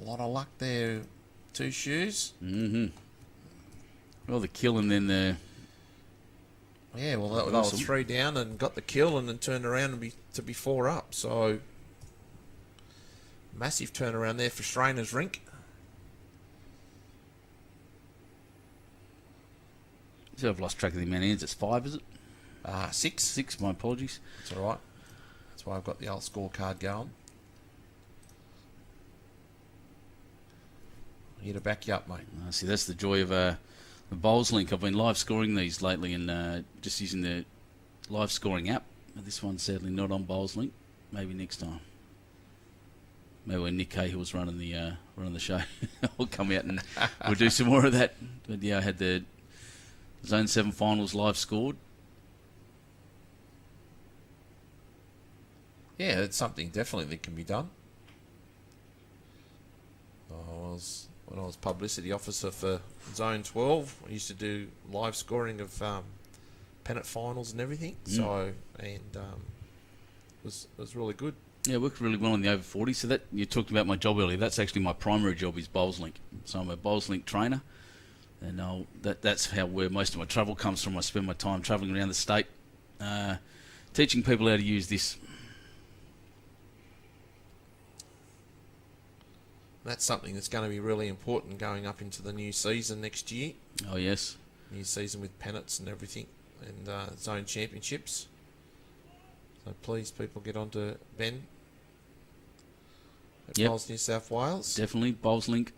A lot of luck there. 2 shoes. Mm-hmm. Well, the kill and then the Yeah, well, they were 3 down and got the kill and then turned around to be 4 up. So, massive turnaround there for Schraner's rink. So I've lost track of the amount of ends. It's 5, is it? 6. 6, my apologies. That's all right. That's why I've got the old scorecard going. Here to back you up, mate. See, that's the joy of the Bowls Link. I've been live scoring these lately and just using the live scoring app. But this one's sadly not on Bowls Link. Maybe next time. Maybe when Nick Cahill was running the show, I'll come out and we'll do some more of that. But yeah, I had the Zone 7 finals live scored. Yeah, it's something definitely that can be done. When I was publicity officer for Zone 12, I used to do live scoring of pennant finals and everything. So, and was really good. Yeah, it worked really well in the over 40. So that you talked about my job earlier. That's actually my primary job is Bowls Link. So I'm a Bowls Link trainer, and that's where most of my travel comes from. I spend my time travelling around the state, teaching people how to use this. That's something that's going to be really important going up into the new season next year. Oh, yes. New season with pennants and everything, and zone championships. So please, people, get on to Ben at Bowls New South Wales. Definitely. Bowls Link.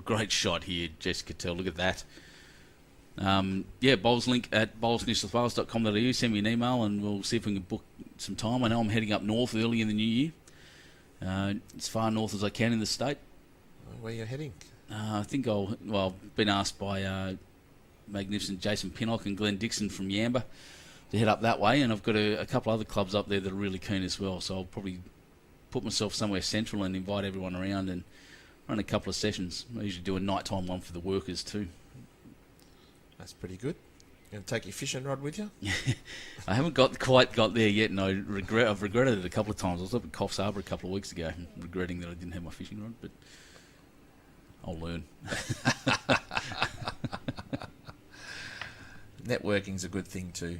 Great shot here, Jessica Cottell. Look at that. Bowls Link at bowlsnewsouthwales.com.au. Send me an email and we'll see if we can book some time. I know I'm heading up north early in the new year. As far north as I can in the state. Where are you heading? I think I've been asked by magnificent Jason Pinnock and Glenn Dixon from Yamba to head up that way, and I've got a couple other clubs up there that are really keen as well, so I'll probably put myself somewhere central and invite everyone around and run a couple of sessions. I usually do a nighttime one for the workers too. That's pretty good. You going to take your fishing rod with you? I haven't quite got there yet, and I've regretted it a couple of times. I was up at Coffs Harbour a couple of weeks ago, regretting that I didn't have my fishing rod, but I'll learn. Networking's a good thing too.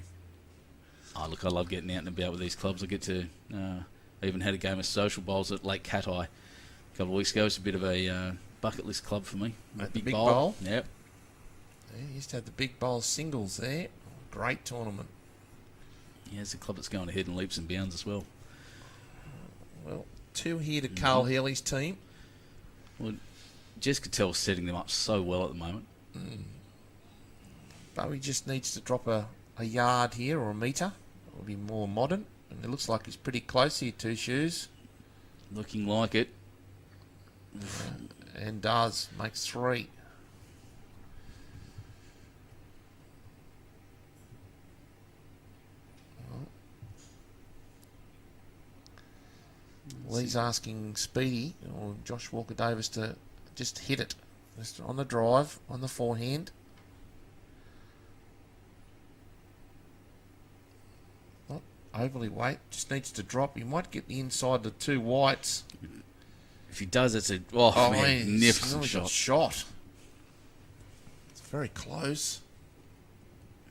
Oh, look, I love getting out and about with these clubs. I get to I even had a game of social bowls at Lake Catai a couple of weeks ago. It's a bit of a bucket list club for me. At the Big Bowl? Yep. Yeah, you used to have the Big Bowl singles there. Great tournament. Yeah, it's a club that's going ahead in leaps and bounds as well. Well, 2 here to Carl Healey's team. Well, Jessica Cottell's setting them up so well at the moment. Bowie just needs to drop a yard here or a metre. It'll be more modern. And it looks like he's pretty close here, 2 shoes. Looking like it. And does. Makes 3. Lee's asking Speedy or Josh Walker-Davis to just hit it. Just on the drive, on the forehand. Not overly weight, just needs to drop. He might get the inside the 2 whites. If he does, it's a magnificent shot. It's very close.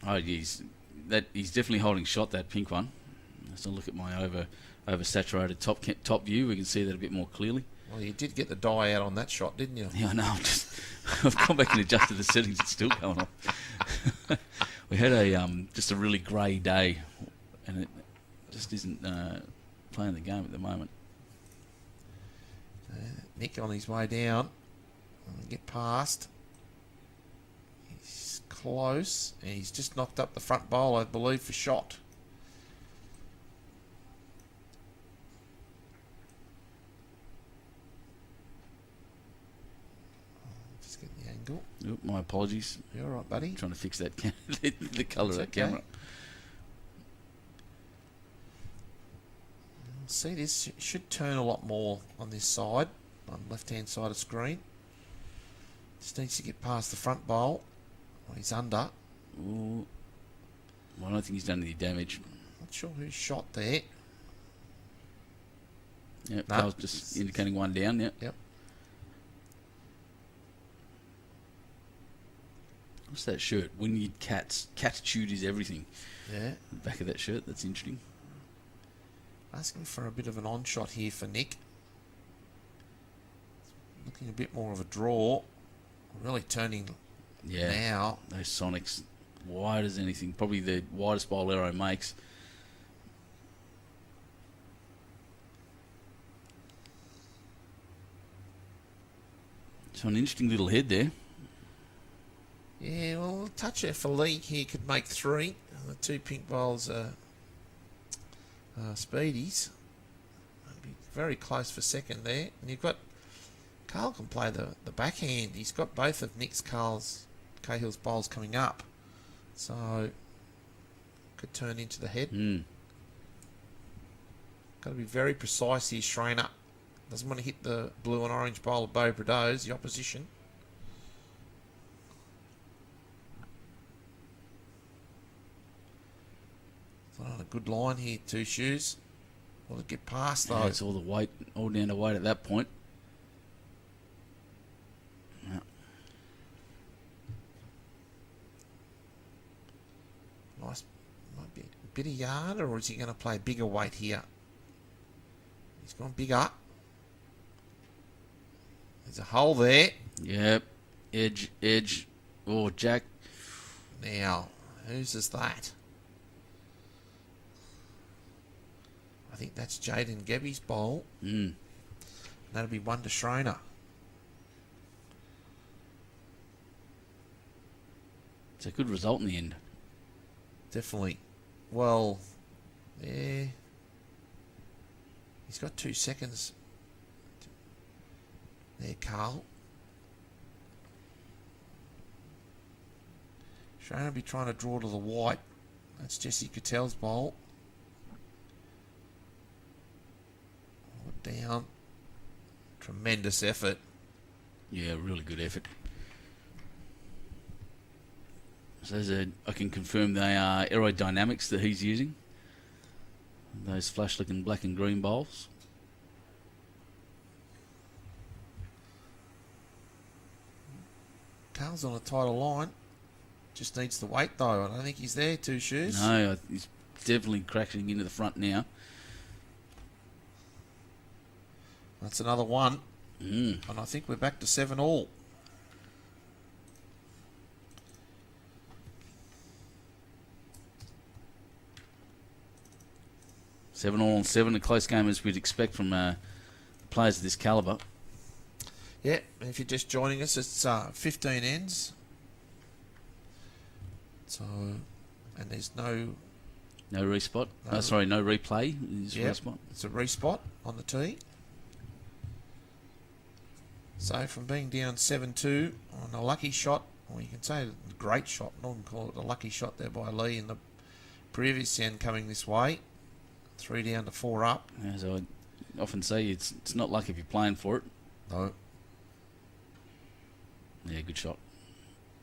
Oh, he's definitely holding shot, that pink one. Let's look at my oversaturated top view. We can see that a bit more clearly. Well, you did get the dye out on that shot, didn't you? Yeah, I know. I've gone back and adjusted the settings. It's still going on. We had just a really grey day, and it just isn't playing the game at the moment. Nick on his way down. Get past. He's close, and he's just knocked up the front bowl, I believe, for shot. Just get the angle. Oop, my apologies. You all right, buddy? Trying to fix that the colour of that camera. See, this should turn a lot more on this side, on the left-hand side of screen. Just needs to get past the front bowl. Well, he's under. Ooh. Well, I don't think he's done any damage. Not sure who shot there. Yep, I was just indicating one down, yep. Yep. What's that shirt? Wynyard Cats. Catitude is everything. Yeah. The back of that shirt. That's interesting. Asking for a bit of an on-shot here for Nick. Looking a bit more of a draw. Really turning now. Those Sonics, wide as anything. Probably the widest bolero makes. So an interesting little head there. Yeah, well, a touch there for Lee. He could make 3. The 2 pink bowls are speedies. Be very close for second there. And you've got Carl can play the backhand. He's got both of Nick's Cahill's bowls coming up. So could turn into the head. Got to be very precise here, Schraner. Doesn't want to hit the blue and orange bowl of Prideaux, the opposition. On a good line here, 2 shoes. Will it get past though? Yeah, it's all the weight, all down to weight at that point. Yeah. Nice, might be a bit of yard, or is he going to play bigger weight here? He's gone bigger. There's a hole there. Yep. Edge. Oh, Jack. Now, whose is that? I think that's Jaden Gebbie's bowl. That'll be 1 to Schraner. It's a good result in the end. Definitely. Well, yeah. He's got 2 seconds. There, Carl. Schraner will be trying to draw to the white. That's Jesse Cottell's bowl. Down. Tremendous effort. Yeah, really good effort. So I can confirm they are aerodynamics that he's using. Those flash-looking black and green bowls. Carl's on a tighter line. Just needs the weight though. I don't think he's there, 2 shoes. No, he's definitely cracking into the front now. That's another 1. And I think we're back to 7 all. Seven all and 7, a close game as we'd expect from players of this calibre. Yeah, and if you're just joining us, it's 15 ends. So, and there's no respot. No replay. Respot. It's a respot on the tee. So from being down 7-2 on a lucky shot, or you can say a great shot, not even call it a lucky shot there by Lee in the previous end coming this way, 3 down to 4 up. As I often say, it's not lucky if you're playing for it. No. Yeah, good shot.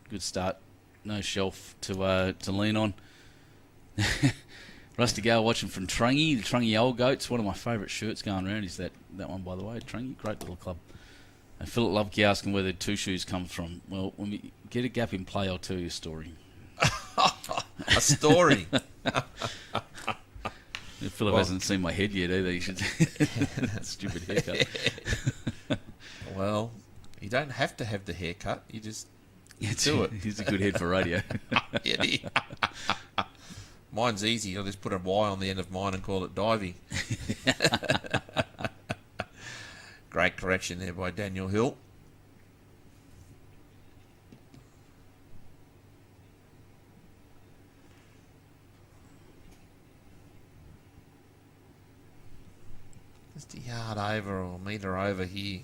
Good start. No shelf to lean on. Rusty Gale watching from Trungy, the Trungy Old Goats. One of my favourite shirts going around is that one, by the way. Trungy, great little club. And Philip Lubke asking where the 2 shoes come from. Well, when we get a gap in play, I'll tell you a story. A story? Philip hasn't seen my head yet either. You should stupid haircut. Well, you don't have to have the haircut. You just do it. He's a good head for radio. Mine's easy. I'll just put a Y on the end of mine and call it Divey. Great correction there by Daniel Hill. Just a yard over or a metre over here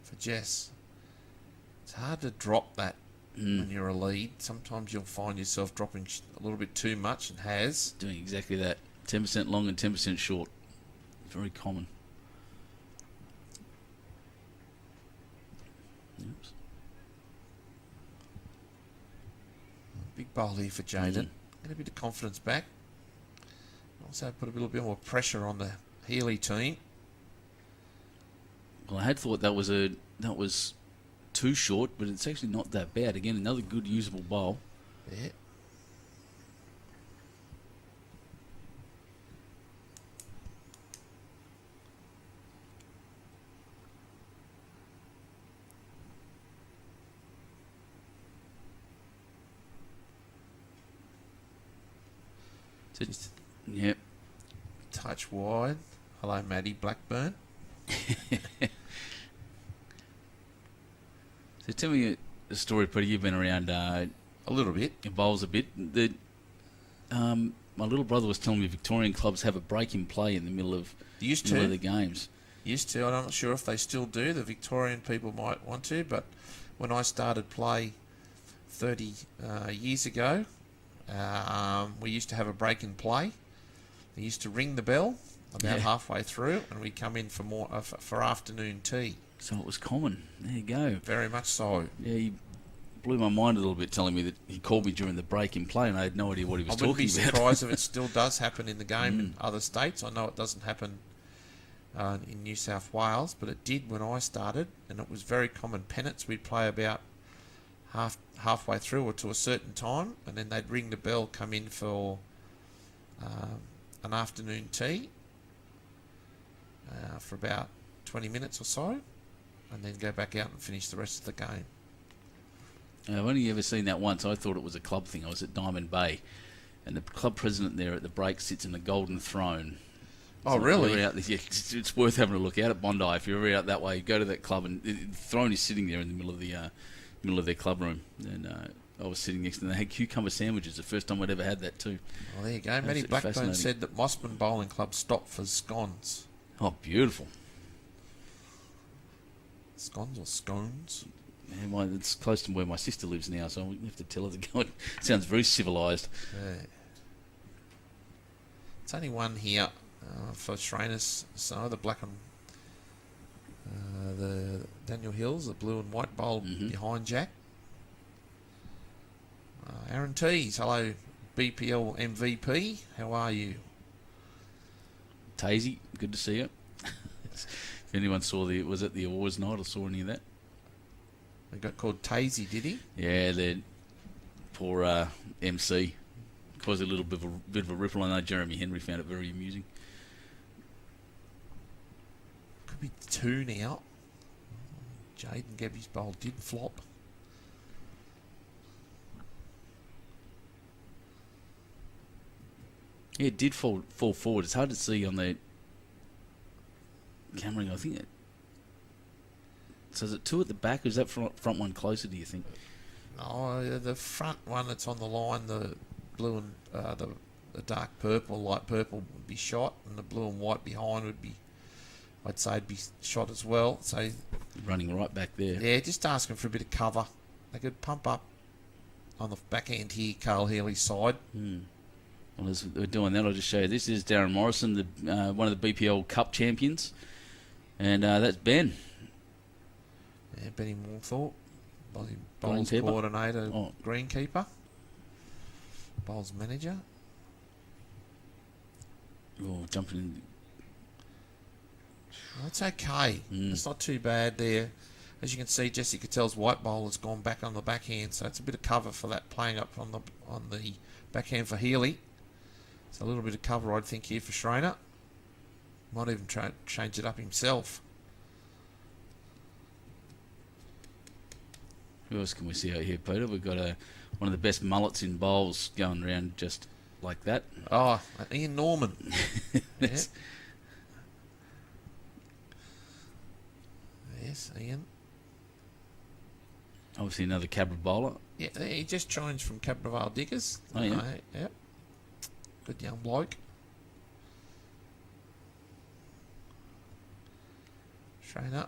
for Jess. It's hard to drop that when you're a lead. Sometimes you'll find yourself dropping a little bit too much, and has. Doing exactly that. 10% long and 10% short. Very common. Oops. Big bowl here for Jaden. Get a bit of confidence back. Also put a little bit more pressure on the Healey team. Well, I had thought that was too short, but it's actually not that bad. Again, another good usable bowl. Yeah. Just, yep. Touch wide. Hello, Maddie Blackburn. So tell me a story, Peter. You've been around A little bit. bowls a bit. My little brother was telling me Victorian clubs have a break in play in the middle of the games. Used to. I'm not sure if they still do. The Victorian people might want to, but when I started play 30 years ago, we used to have a break in play. They used to ring the bell about halfway through, and we'd come in for more for afternoon tea. So it was common. There you go. Very much so. Yeah, he blew my mind a little bit, telling me that he called me during the break in play, and I had no idea what he was talking about. I wouldn't be surprised if it still does happen in the game in other states. I know it doesn't happen in New South Wales, but it did when I started, and it was very common. Pennants, we'd play about halfway through or to a certain time, and then they'd ring the bell, come in for an afternoon tea for about 20 minutes or so, and then go back out and finish the rest of the game. I've only ever seen that once. I thought it was a club thing. I was at Diamond Bay, and the club president there at the break sits in a golden throne. Oh, really? It's worth having a look out at Bondi. If you're ever out that way, go to that club, and the throne is sitting there in the middle of their club room. And I was sitting next to them. They had cucumber sandwiches. The first time I'd ever had that too. Well, there you go. Matty Blackburn said that Mossman Bowling Club stopped for scones. Oh, beautiful. Scones or scones? Yeah, it's close to where my sister lives now, so we have to tell her to go. It sounds very civilised. Yeah. It's only one here for Schraner's. So the black and the Daniel Hills, the blue and white bowl behind Jack. Aaron Tees, hello, BPL MVP. How are you? Tazy, good to see you. If anyone saw was it the awards night or saw any of that? He got called Tazy, did he? Yeah, the poor MC caused a little bit of a ripple. I know Jeremy Henry found it very amusing. Could be 2 now. Jade and Gebbie's bowl did flop. Yeah, it did fall forward. It's hard to see on the camera. I think it. So is it 2 at the back, or is that front one closer, do you think? Oh, the front one that's on the line, the blue and the dark purple, light purple would be shot, and the blue and white behind would be, I'd say, be shot as well. So running right back there. Yeah, just asking for a bit of cover. They could pump up on the back end here, Carl Healey's side. Well, as we're doing that, I'll just show you. This is Darren Morrison, one of the BPL Cup champions, and that's Ben. Yeah, Benny Moorthorpe, bowls coordinator, greenkeeper, bowls manager. Oh, jumping in. That's okay. It's not too bad there. As you can see, Jesse Cottell's white bowl has gone back on the backhand, so it's a bit of cover for that playing up on the backhand for Healey. It's a little bit of cover, I'd think, here for Schraner. Might even try to change it up himself. Who else can we see out here, Peter? We've got one of the best mullets in bowls going around just like that. Oh, Ian Norman. Yes, Ian. Obviously another Cabra bowler. Yeah, he just joins from Cabramatta Diggers. Oh, yeah. Yep. Good young bloke. Schraner.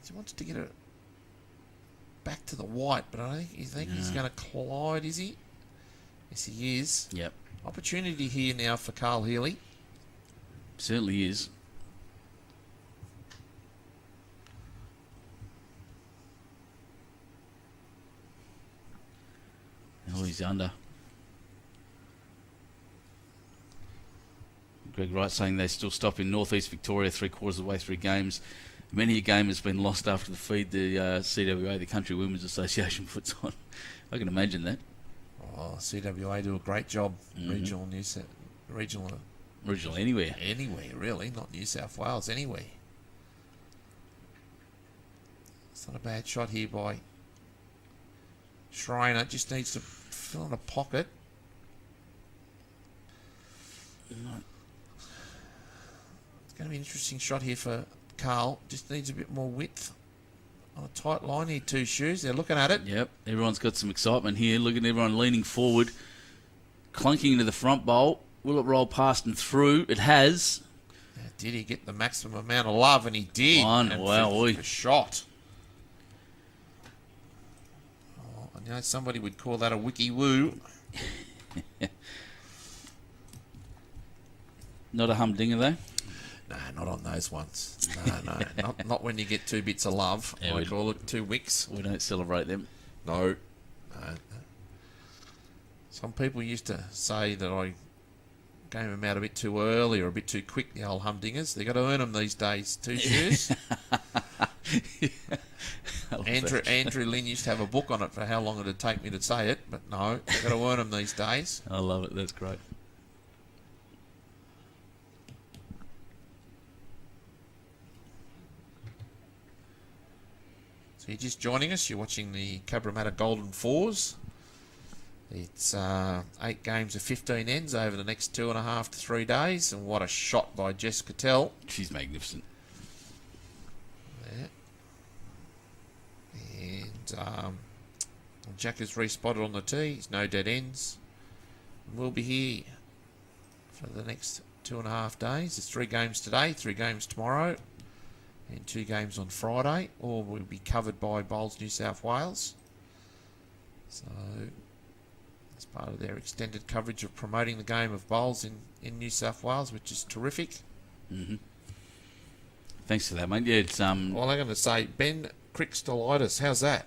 He wants to get it back to the white, but I think he's going to collide, is he? Yes, he is. Yep. Opportunity here now for Carl Healey. Certainly is. Oh, he's under. Greg Wright saying they still stop in northeast Victoria 3/4 of the way through games. Many a game has been lost after the feed the CWA, the Country Women's Association, puts on. I can imagine that. Oh, CWA do a great job. Regional Anywhere. Anywhere, really. Not New South Wales, anywhere. It's not a bad shot here by Schraner. Just needs to fill in a pocket. It's going to be an interesting shot here for Carl. Just needs a bit more width. On a tight line here, two shoes. They're looking at it. Yep, everyone's got some excitement here. Look at everyone leaning forward, clunking into the front bowl. Will it roll past and through? It has. Did he get the maximum amount of love? And he did. Wow, for shot. Oh, I know somebody would call that a wiki woo. Not a humdinger though. No, not on those ones. No, not when you get 2 bits of love. Yeah, I call it 2 wicks. We don't celebrate them. No. Some people used to say that I gave them out a bit too early or a bit too quick, the old humdingers. They got to earn them these days. 2 shoes. Andrew Lynn used to have a book on it for how long it would take me to say it, but no, they got to earn them these days. I love it. That's great. If you're just joining us, you're watching the Cabramatta Golden Fours. It's 8 games of 15 ends over the next 2.5 to 3 days. And what a shot by Jess Cottell. She's magnificent. Yeah. And Jack is respotted on the tee. He's no dead ends. And we'll be here for the next 2.5 days. It's 3 games today, 3 games tomorrow, and 2 games on Friday. All will be covered by Bowls New South Wales. So, as part of their extended coverage of promoting the game of bowls in New South Wales, which is terrific. Mm-hmm. Thanks for that, mate. Yeah, it's Well, I'm going to say Ben Crickstylitis. How's that?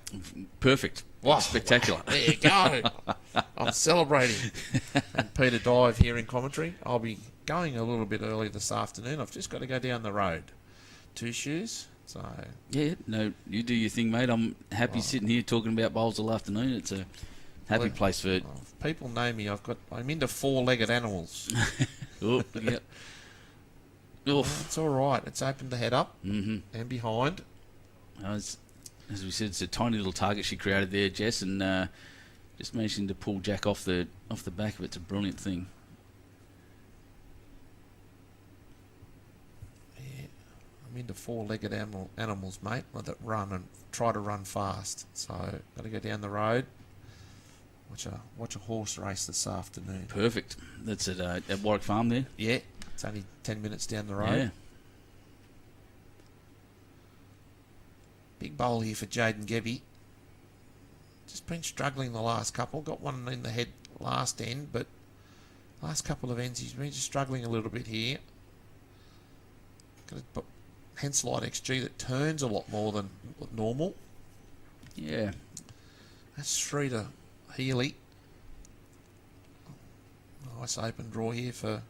perfect. Wow. Spectacular. There you go. I'm celebrating. And Peter Dive here in commentary. I'll be going a little bit early this afternoon. I've just got to go down the road. 2 shoes. So Yeah, no, you do your thing, mate. I'm happy sitting here talking about bowls all afternoon. It's a happy place for it. If people know me, I'm into 4-legged animals. Oh, yeah. Oof. It's all right. It's opened the head up and behind. As we said, it's a tiny little target she created there, Jess, and just managing to pull Jack off the back of it's a brilliant thing. Yeah, I'm into 4-legged animals, mate, that run and try to run fast. So got to go down the road. Watch a horse race this afternoon. Perfect. That's at Warwick Farm there. Yeah, it's only 10 minutes down the road. Yeah. Big bowl here for Jaden Gebbie. Just been struggling the last couple. Got one in the head last end, but last couple of ends he's been just struggling a little bit here. Got a Henslite XG that turns a lot more than normal. Yeah. That's 3 to Healey. Nice open draw here for...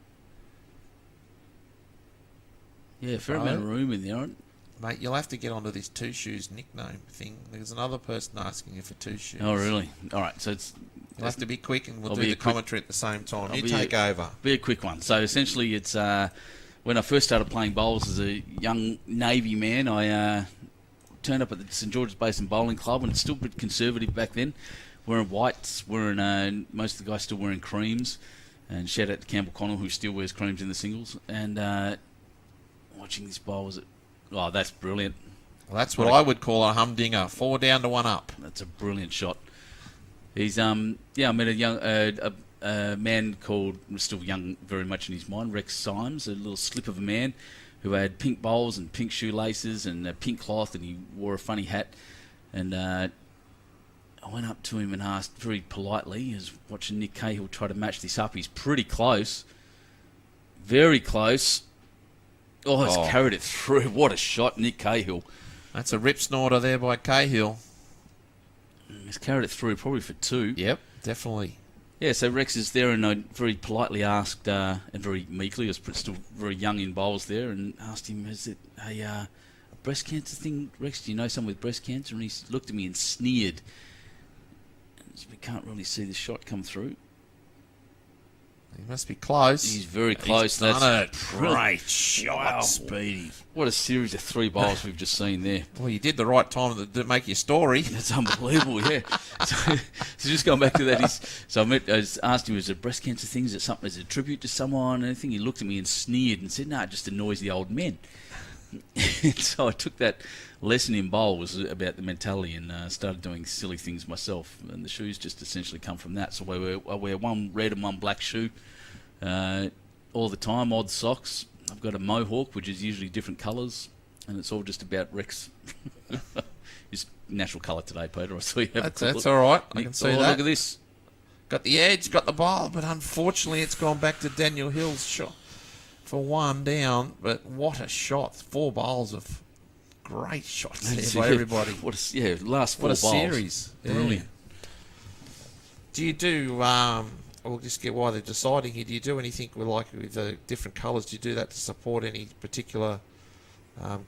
Yeah, fair amount of room in there, aren't? Mate, you'll have to get onto this 2 shoes nickname thing. There's another person asking you for 2 shoes. Oh, really? All right, so it's... You'll have to be quick, and we'll I'll do the commentary at the same time. You take over. Be a quick one. So essentially it's... when I first started playing bowls as a young Navy man, I turned up at the St George's Basin Bowling Club, and it's still a bit conservative back then. Wearing whites, most of the guys still wearing creams. And shout out to Campbell Connell, who still wears creams in the singles. And watching this bowl was... Oh, that's brilliant. Well, that's what I would call a humdinger. 4 down to 1 up. That's a brilliant shot. He's I met a man called, still young very much in his mind, Rex Symes, a little slip of a man who had pink bowls and pink shoelaces and a pink cloth, and he wore a funny hat. And I went up to him and asked very politely, he was watching Nick Cahill try to match this up. He's pretty close. Very close. Oh, he's carried it through. What a shot, Nick Cahill. That's a rip snorter there by Cahill. He's carried it through probably for 2. Yep, definitely. Yeah, so Rex is there, and I very politely asked, and very meekly, I was still very young in bowls there, and asked him, is it a breast cancer thing, Rex? Do you know someone with breast cancer? And he looked at me and sneered. We can't really see the shot come through. He must be close. He's very close. He's done it. Brilliant. Great shot, Wow. Speedy. What a series of 3 bowls we've just seen there. Well, you did the right time to make your story. That's unbelievable, yeah. So just going back to that, I asked him, is it a breast cancer thing? Is it something? Is it a tribute to someone? Anything? He looked at me and sneered and said, "No, it just annoys the old men." So I took that lesson in bowl was about the mentality and started doing silly things myself. And the shoes just essentially come from that. So I wear one red and one black shoe all the time, odd socks. I've got a mohawk, which is usually different colours, and it's all just about Rex. It's natural colour today, Peter. I saw you have That's all right. I can see that. Look at this. Got the edge, got the bowl, but unfortunately it's gone back to Daniel Hill's shot for 1 down. But what a shot. 4 bowls of great shots there by everybody. Last 4 what a bowls. Series. Brilliant. Yeah. Do you do, we'll just get why they're deciding here, do you do anything with the different colours? Do you do that to support any particular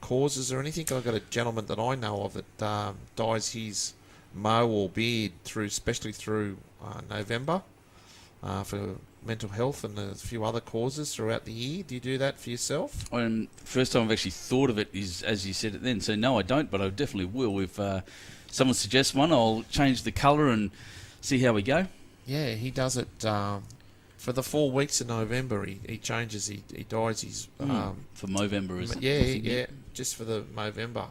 causes or anything? I've got a gentleman that I know of that dyes his mow or beard especially through November for mental health and a few other causes throughout the year. Do you do that for yourself? First time I've actually thought of it is, as you said it then. So no, I don't, but I definitely will. If someone suggests one, I'll change the colour and see how we go. Yeah, he does it for the 4 weeks in November. He changes, he dyes his... for Movember, is it? Yeah, just for the Movember.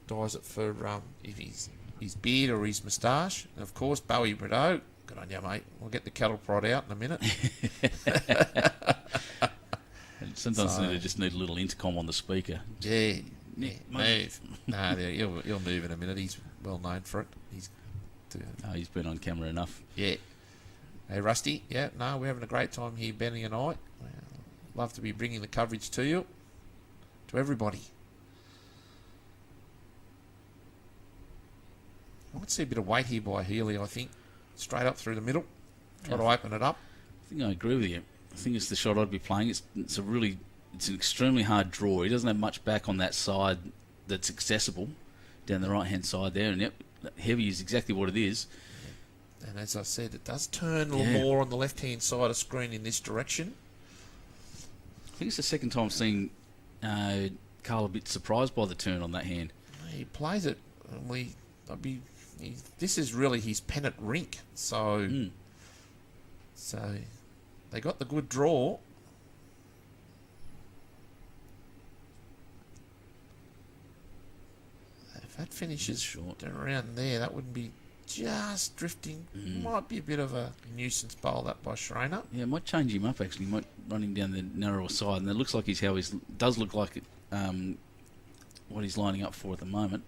Dyes it for his beard or his moustache. And of course, Bowie Prideaux. Good on you, mate. We'll get the cattle prod out in a minute. Sometimes they just need a little intercom on the speaker. Yeah, move. Nah, he'll move in a minute. He's well known for it. He's been on camera enough. Yeah. Hey, Rusty. Yeah, no, we're having a great time here, Benny and I. Love to be bringing the coverage to you, to everybody. I want to see a bit of weight here by Healey, I think. Straight up through the middle. Try to open it up. I think I agree with you. I think it's the shot I'd be playing. It's an extremely hard draw. He doesn't have much back on that side that's accessible down the right-hand side there. And heavy is exactly what it is. And as I said, it does turn a little more on the left-hand side of the screen in this direction. I think it's the second time seeing Carl a bit surprised by the turn on that hand. He plays it. This is really his pennant rink. So they got the good draw. If that finishes short around there, that wouldn't be just drifting. Might be a bit of a nuisance bowl that by Schraner. Yeah, it might change him up actually. Might run him down the narrower side, and it looks like does look like what he's lining up for at the moment.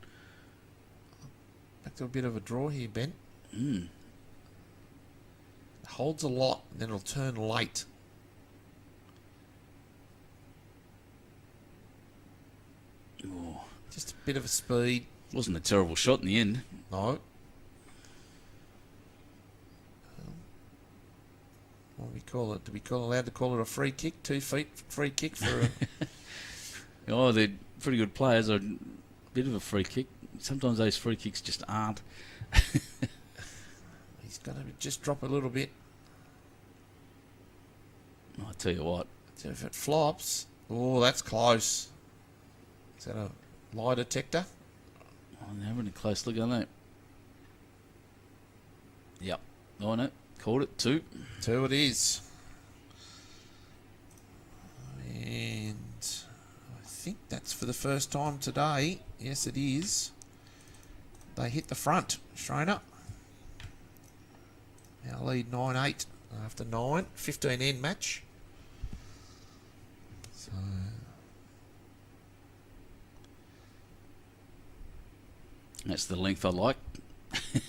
Back to a bit of a draw here, Ben. Holds a lot, and then it'll turn late. Oh. Just a bit of a speed. Wasn't a terrible shot in the end. No. What do we call it? Allowed to call it a free kick? 2 feet free kick for a... Oh, they're pretty good players. A bit of a free kick. Sometimes those free kicks just aren't. He's going to just drop a little bit. I'll tell you what. So if it flops... Oh, that's close. Is that a lie detector? Oh, they're having a close look, aren't they? Yep. Oh, no. Called it. 2. 2 it is. And I think that's for the first time today. Yes, it is. They hit the front. Schraner. Now lead 9-8 after 9. 15 end match. So that's the length I like.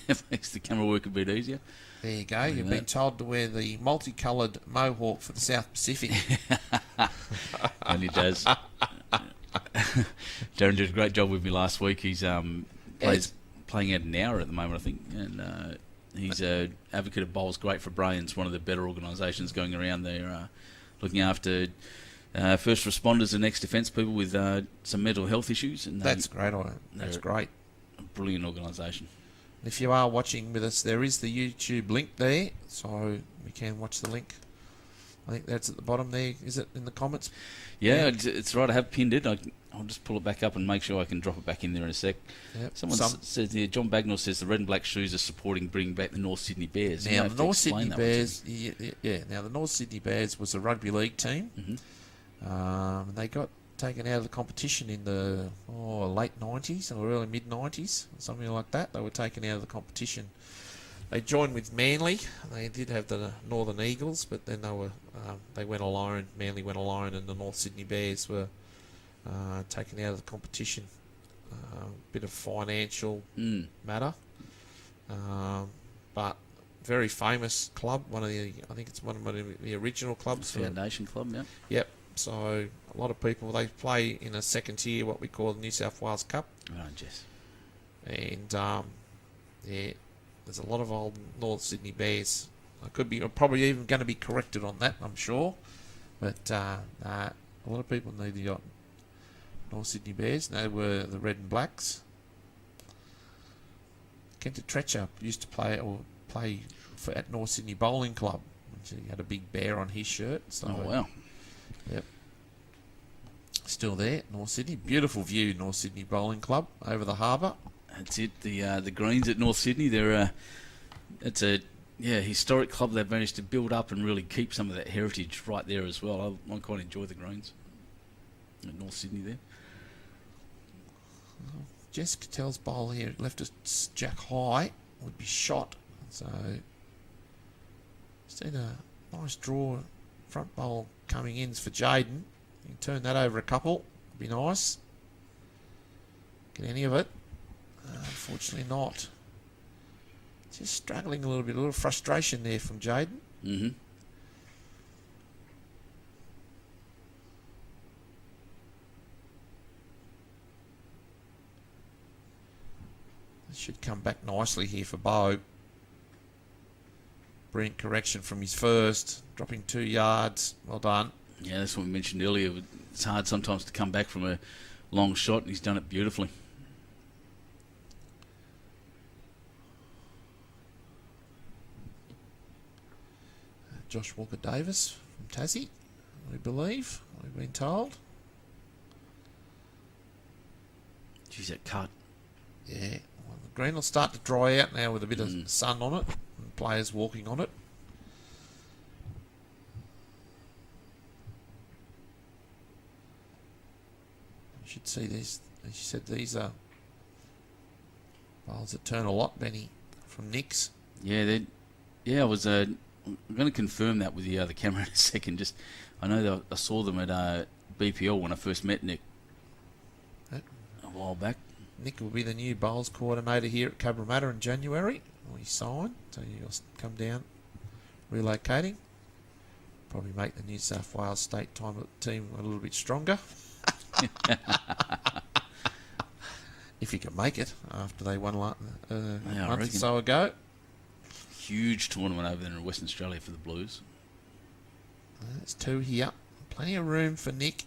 It makes the camera work a bit easier. there you go. You've been told to wear the multicoloured mohawk for the South Pacific. And he does. Darren did a great job with me last week. He's playing out an hour at the moment, I think, and he's an advocate of Bowls Great for Brains, one of the better organisations going around there, looking after first responders and ex-defence people with some mental health issues. And That's great. That's great. A brilliant organisation. If you are watching with us, there is the YouTube link there, so we can watch the link. I think that's at the bottom there. Is it in the comments? Yeah, it's right. I have pinned it. I'll just pull it back up and make sure I can drop it back in there in a sec. Yep. Someone says here, John Bagnall says the red and black shoes are supporting bringing back the North Sydney Bears. Now, the North Sydney Bears, Now, the North Sydney Bears was a rugby league team. Mm-hmm. They got taken out of the competition in the late 90s or early mid-90s, something like that. They were taken out of the competition. They joined with Manly. They did have the Northern Eagles, but then they went alone. Manly went alone, and the North Sydney Bears were taken out of the competition. Bit of financial matter, but very famous club. I think it's one of the original clubs. Foundation club, yeah. Yep. So a lot of people, they play in a second tier, what we call the New South Wales Cup. Right, Jess. And there's a lot of old North Sydney Bears. I could be probably even going to be corrected on that, I'm sure. But a lot of people need the North Sydney Bears. They were the Red and Blacks. Kenta Tretcher used to play at North Sydney Bowling Club. He had a big bear on his shirt. So, oh, wow. Yep. Still there, North Sydney. Beautiful view, North Sydney Bowling Club over the harbour. That's it. The Greens at North Sydney. It's a historic club. They've managed to build up and really keep some of that heritage right there as well. I quite enjoy the Greens at North Sydney there. Jess Cottell's bowl here left us jack high, would be shot. So seen a nice draw front bowl coming in for Jaden. You can turn that over a couple. Be nice. Get any of it? Unfortunately not. Just struggling a little frustration there from Jaden. Mm-hmm. Should come back nicely here for Bo. Brilliant correction from his first, dropping 2 yards. Well done. Yeah, that's what we mentioned earlier. It's hard sometimes to come back from a long shot, and he's done it beautifully. Josh Walker-Davis from Tassie, we believe. We've been told. Geez, that cut. Yeah. Well, the green will start to dry out now with a bit of sun on it and players walking on it. You should see these. As you said, these are bowls that turn a lot, Benny, from Nick's. Yeah, I was. I'm going to confirm that with the camera in a second. I know that I saw them at BPL when I first met Nick a while back. Nick will be the new bowls coordinator here at Cabramatta in January. He signed, so he'll come down, relocating. Probably make the New South Wales state team a little bit stronger. If you can make it after they won a month or so ago. Huge tournament over there in Western Australia for the Blues. There's 2 here. Plenty of room for Nick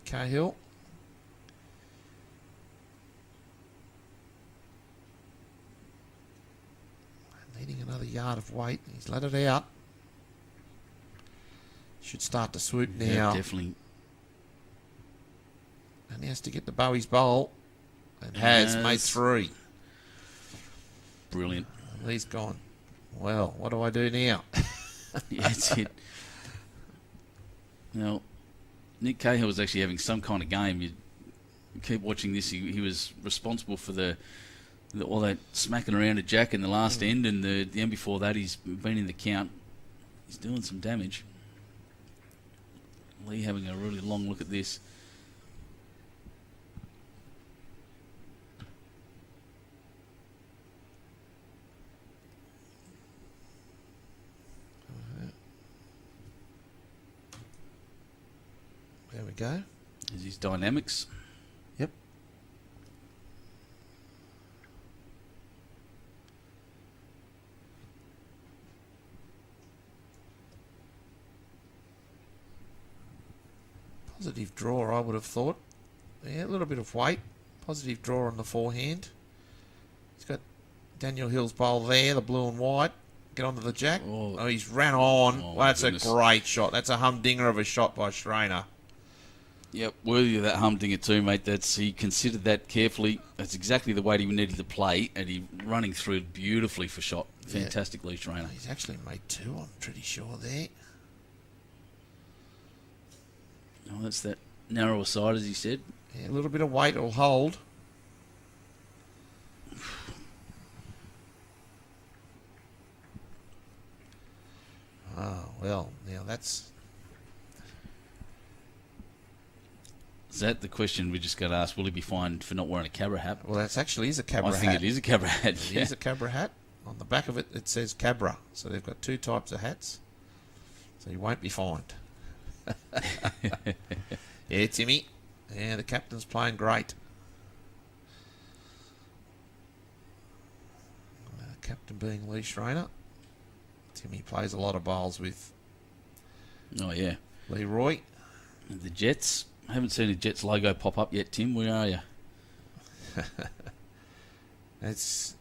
Cahill. Needing another yard of weight. He's let it out. Should start to swoop now. Yeah, definitely. And he has to get the Bowie's bowl. And has made 3. Brilliant. And he's gone, well, what do I do now? Yeah, that's it. Now, Nick Cahill was actually having some kind of game. You keep watching this. He was responsible for all that smacking around at Jack in the last end, and the end before that he's been in the count. He's doing some damage. Lee having a really long look at this. There we go. There's his dynamics. Yep. Positive draw, I would have thought. Yeah, a little bit of weight. Positive draw on the forehand. He's got Daniel Hill's bowl there, the blue and white. Get onto the jack. Oh, he's ran on. Oh, well, that's goodness. a great shot. That's a humdinger of a shot by Schraner. Yep, worthy of that humdinger too, mate. He considered that carefully. That's exactly the weight he needed to play, and he running through it beautifully for shot. Fantastically, Schraner. He's actually made 2, I'm pretty sure there. Oh, that's that narrower side, as he said. Yeah, a little bit of weight will hold. Oh, well, now that's... Is that the question we just got to ask? Will he be fined for not wearing a Cabra hat? Well, that's actually is a Cabra hat. I think it is a Cabra hat. It is a Cabra hat. On the back of it, it says Cabra. So they've got 2 types of hats. So you won't be fined. Yeah, Timmy. Yeah, the captain's playing great. Captain being Lee Schraner. Timmy plays a lot of bowls with Oh, yeah. Leroy. And the Jets. I haven't seen a Jets logo pop up yet, Tim. Where are you? It's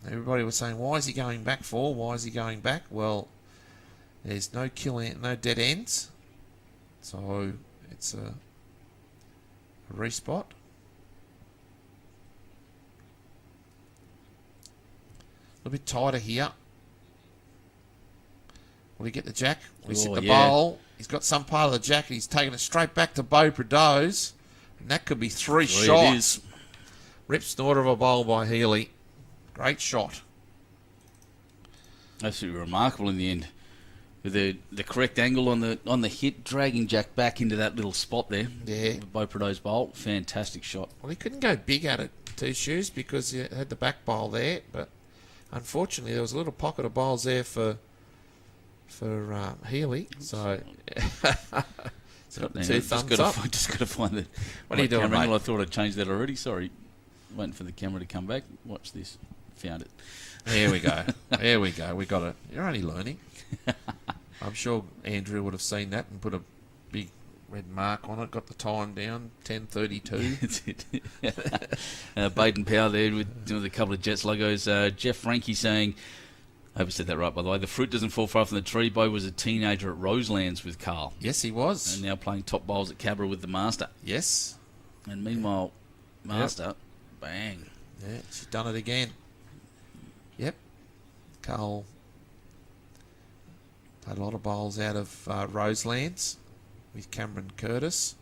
everybody was saying, why is he going back for? Why is he going back? Well, there's no no dead ends, so it's a respot. A little bit tighter here. Will he get the jack? Will he sit the bowl? He's got some part of the jack. He's taking it straight back to Prideaux. And that could be 3 shots. Rip snorter of a bowl by Healey. Great shot. Absolutely remarkable in the end. With the correct angle on the hit, dragging Jack back into that little spot there. Yeah. Prideaux' bowl. Fantastic shot. Well, he couldn't go big at it, 2 shoes, because he had the back bowl there. But unfortunately, there was a little pocket of bowls there for Healey. So, two thumbs up. Just got to find the. What are you doing, mate? I thought I'd changed that already. Sorry, waiting for the camera to come back. Watch this. Found it. There we go. There we go. We got it. You're only learning. I'm sure Andrew would have seen that and put a big red mark on it. Got the time down, 10:32. That's it. Baden Power there with a couple of Jets logos. Jeff Frankie saying, I hope I said that right, by the way. The fruit doesn't fall far from the tree. Bo was a teenager at Roselands with Carl. Yes, he was. And now playing top bowls at Cabra with the Master. Yes. And meanwhile, Master, bang. Yeah, she's done it again. Yep. Carl played a lot of bowls out of Roselands with Cameron Curtis.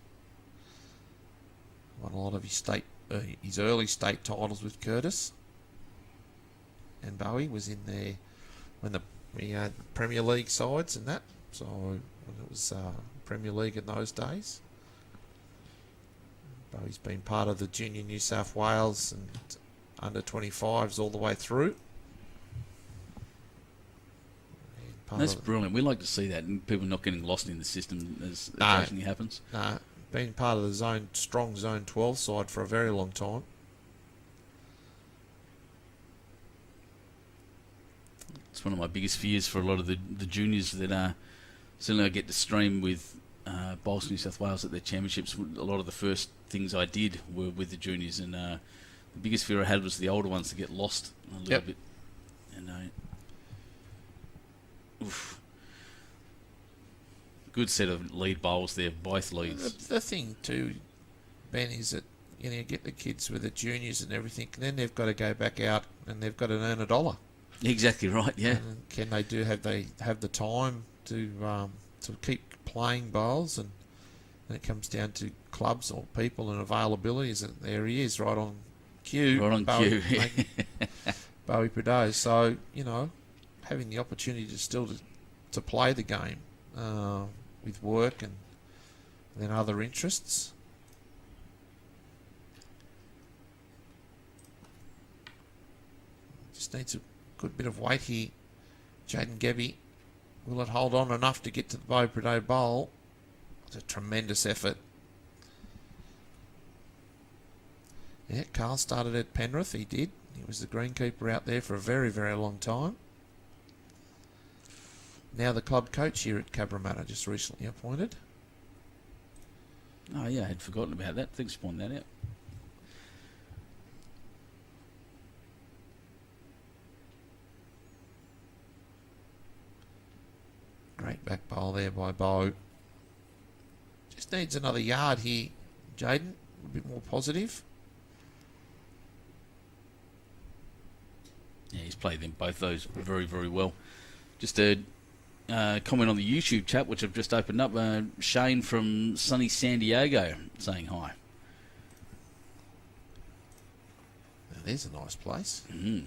Won a lot of his early state titles with Curtis. And Bowie was in there when we had Premier League sides and that. So when it was Premier League in those days. Bowie's been part of the Junior New South Wales and under 25s all the way through. That's brilliant. We like to see that, and people not getting lost in the system as occasionally happens. No, been part of the strong Zone 12 side for a very long time. It's one of my biggest fears for a lot of the juniors that certainly I get to stream with Bowls New South Wales at their championships. A lot of the first things I did were with the juniors, and the biggest fear I had was the older ones to get lost a little bit. And oof. Good set of lead bowls there, both leads. The thing too, Ben, is that you get the kids with the juniors and everything, and then they've got to go back out and they've got to earn $1. Exactly right. Yeah. And can they have the time to keep playing bowls, and it comes down to clubs or people and availability. Is that there he is right on cue. Right on cue. Bowie Prideaux. So having the opportunity to play the game with work and then other interests. Just needs a good bit of weight here. Jaden Gebbie. Will it hold on enough to get to the Prideaux bowl? It's a tremendous effort. Yeah, Carl started at Penrith. He did. He was the greenkeeper out there for a very, very long time. Now the club coach here at Cabramatta, just recently appointed. Oh, yeah, I had forgotten about that. Thanks for pointing that out. Great back bowl there by Bo. Just needs another yard here, Jaden. A bit more positive. Yeah, he's played them both those very, very well. Just a comment on the YouTube chat, which I've just opened up. Shane from sunny San Diego saying hi. Now, there's a nice place. Mm.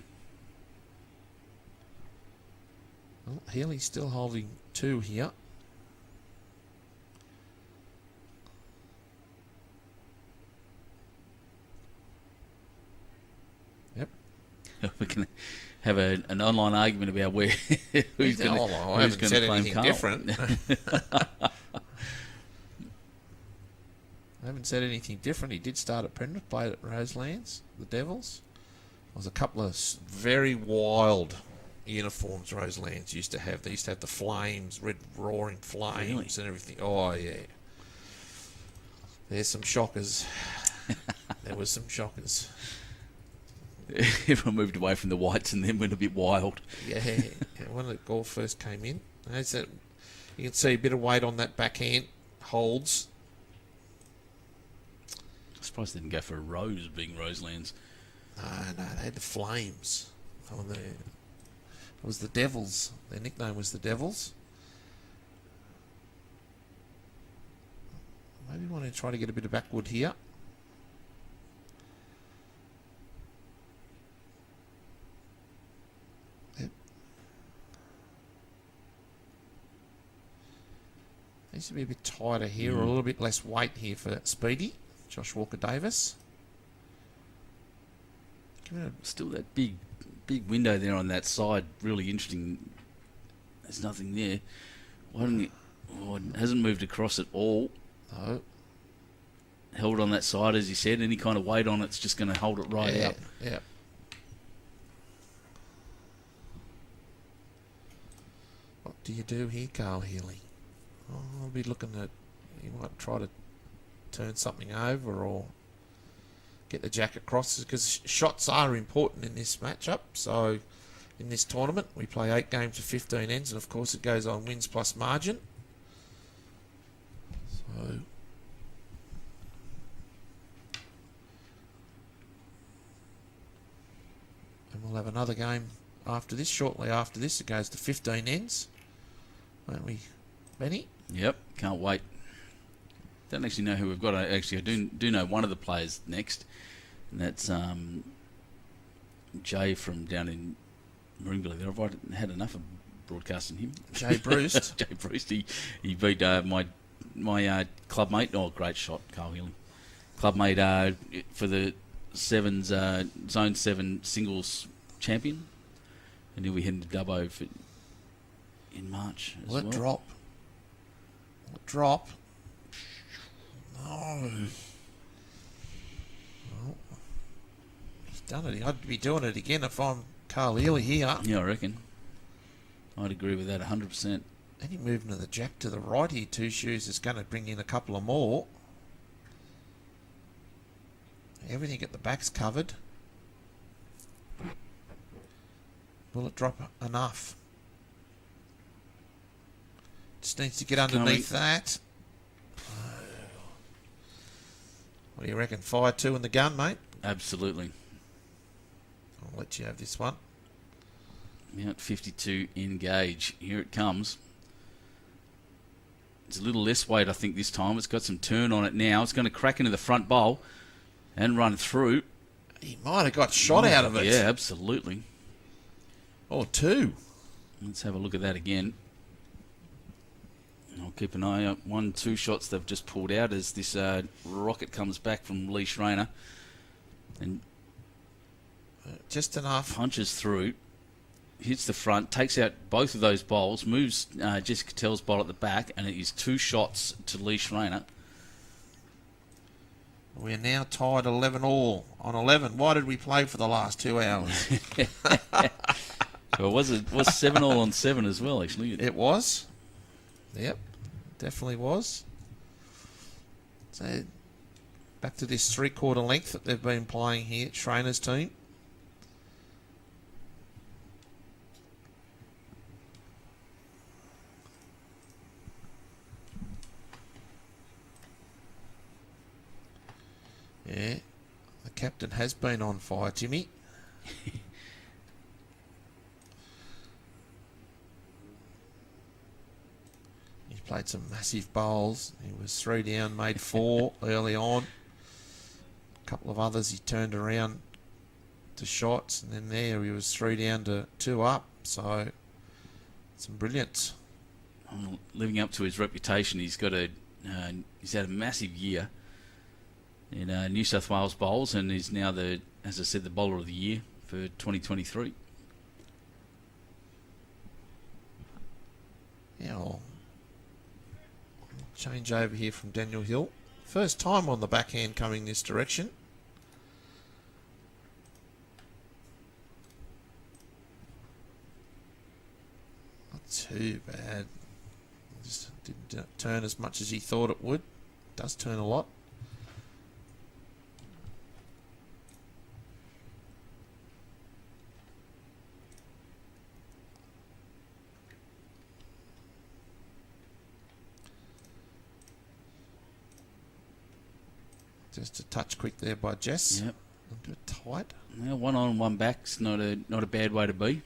Well, Healey's still holding 2 here. Yep. We can have an online argument about where who's going to claim Carl. Different. I haven't said anything different. He did start at Penrith, played at Roselands, the Devils. There was a couple of very wild uniforms Roselands used to have. They used to have the flames, red roaring flames and everything. Oh, yeah. There's some shockers. There was some shockers. Everyone moved away from the whites and then went a bit wild. Yeah, when the golf first came in. You can see a bit of weight on that backhand. Holds. I'm surprised they didn't go for a rose being Roselands. No, they had the flames. It was the Devils. Their nickname was the Devils. Maybe want to try to get a bit of backwood here. Yep. Needs to be a bit tighter here, or a little bit less weight here for Speedy, Josh Walker-Davis. Still that big window there on that side, really interesting. There's nothing there. Why don't it hasn't moved across at all. No. Held on that side, as you said. Any kind of weight on it's just going to hold it right out. Yeah. What do you do here, Carl Healey? Oh, I'll be looking at... You might try to turn something over or get the jack across, because shots are important in this matchup. So in this tournament we play 8 games of 15 ends, and of course it goes on wins plus margin. So and we'll have another game after this. Shortly after this it goes to 15 ends, won't we, Benny? Yep, can't wait. Don't actually know who we've got. I do know one of the players next, and that's Jay from down in Moonbilly. I've had enough of broadcasting him. Jay Bruce. Jay Bruce. He beat my club mate. Oh, great shot, Carl Healey. Club mate for the Sevens Zone 7 singles champion, and he'll be heading to Dubbo in March as well. Drop. Drop. No. Well, he's done it. I'd be doing it again if I'm Carl Healey here. Yeah, I reckon. I'd agree with that 100%. Any movement of the jack to the right here, 2 shoes, is going to bring in a couple of more. Everything at the back's covered. Will it drop enough? Just needs to get underneath that. What do you reckon? Fire 2 in the gun, mate? Absolutely. I'll let you have this one. Yeah, 52 engage. Here it comes. It's a little less weight, I think, this time. It's got some turn on it now. It's going to crack into the front bowl and run through. He might have got shot out of it. Yeah, absolutely. Or 2. Let's have a look at that again. I'll keep an eye out. 1, 2 shots they've just pulled out as this rocket comes back from Lee Schraner and just enough. Punches through, hits the front, takes out both of those bowls, moves Jessica Cottell's bowl at the back, and it is 2 shots to Lee Schraner. We're now tied 11 all on 11. Why did we play for the last 2 hours? Well, was 7 all on 7 as well, actually? It was. Yep, definitely was. So back to this 3/4 length that they've been playing here, Schraner's team. Yeah, the captain has been on fire, Jimmy. He played some massive bowls. He was 3 down, made 4 early on. A couple of others he turned around to shots, and then there he was 3 down to 2 up. So some brilliance. Living up to his reputation, he's had a massive year in New South Wales bowls, and is now as I said, the bowler of the year for 2023. Yeah, I'll change over here from Daniel Hill. First time on the backhand coming this direction. Not too bad. Just didn't turn as much as he thought it would. Does turn a lot. Just a touch quick there by Jess. Yep. A bit tight. Now 1 on 1 back's not a bad way to be.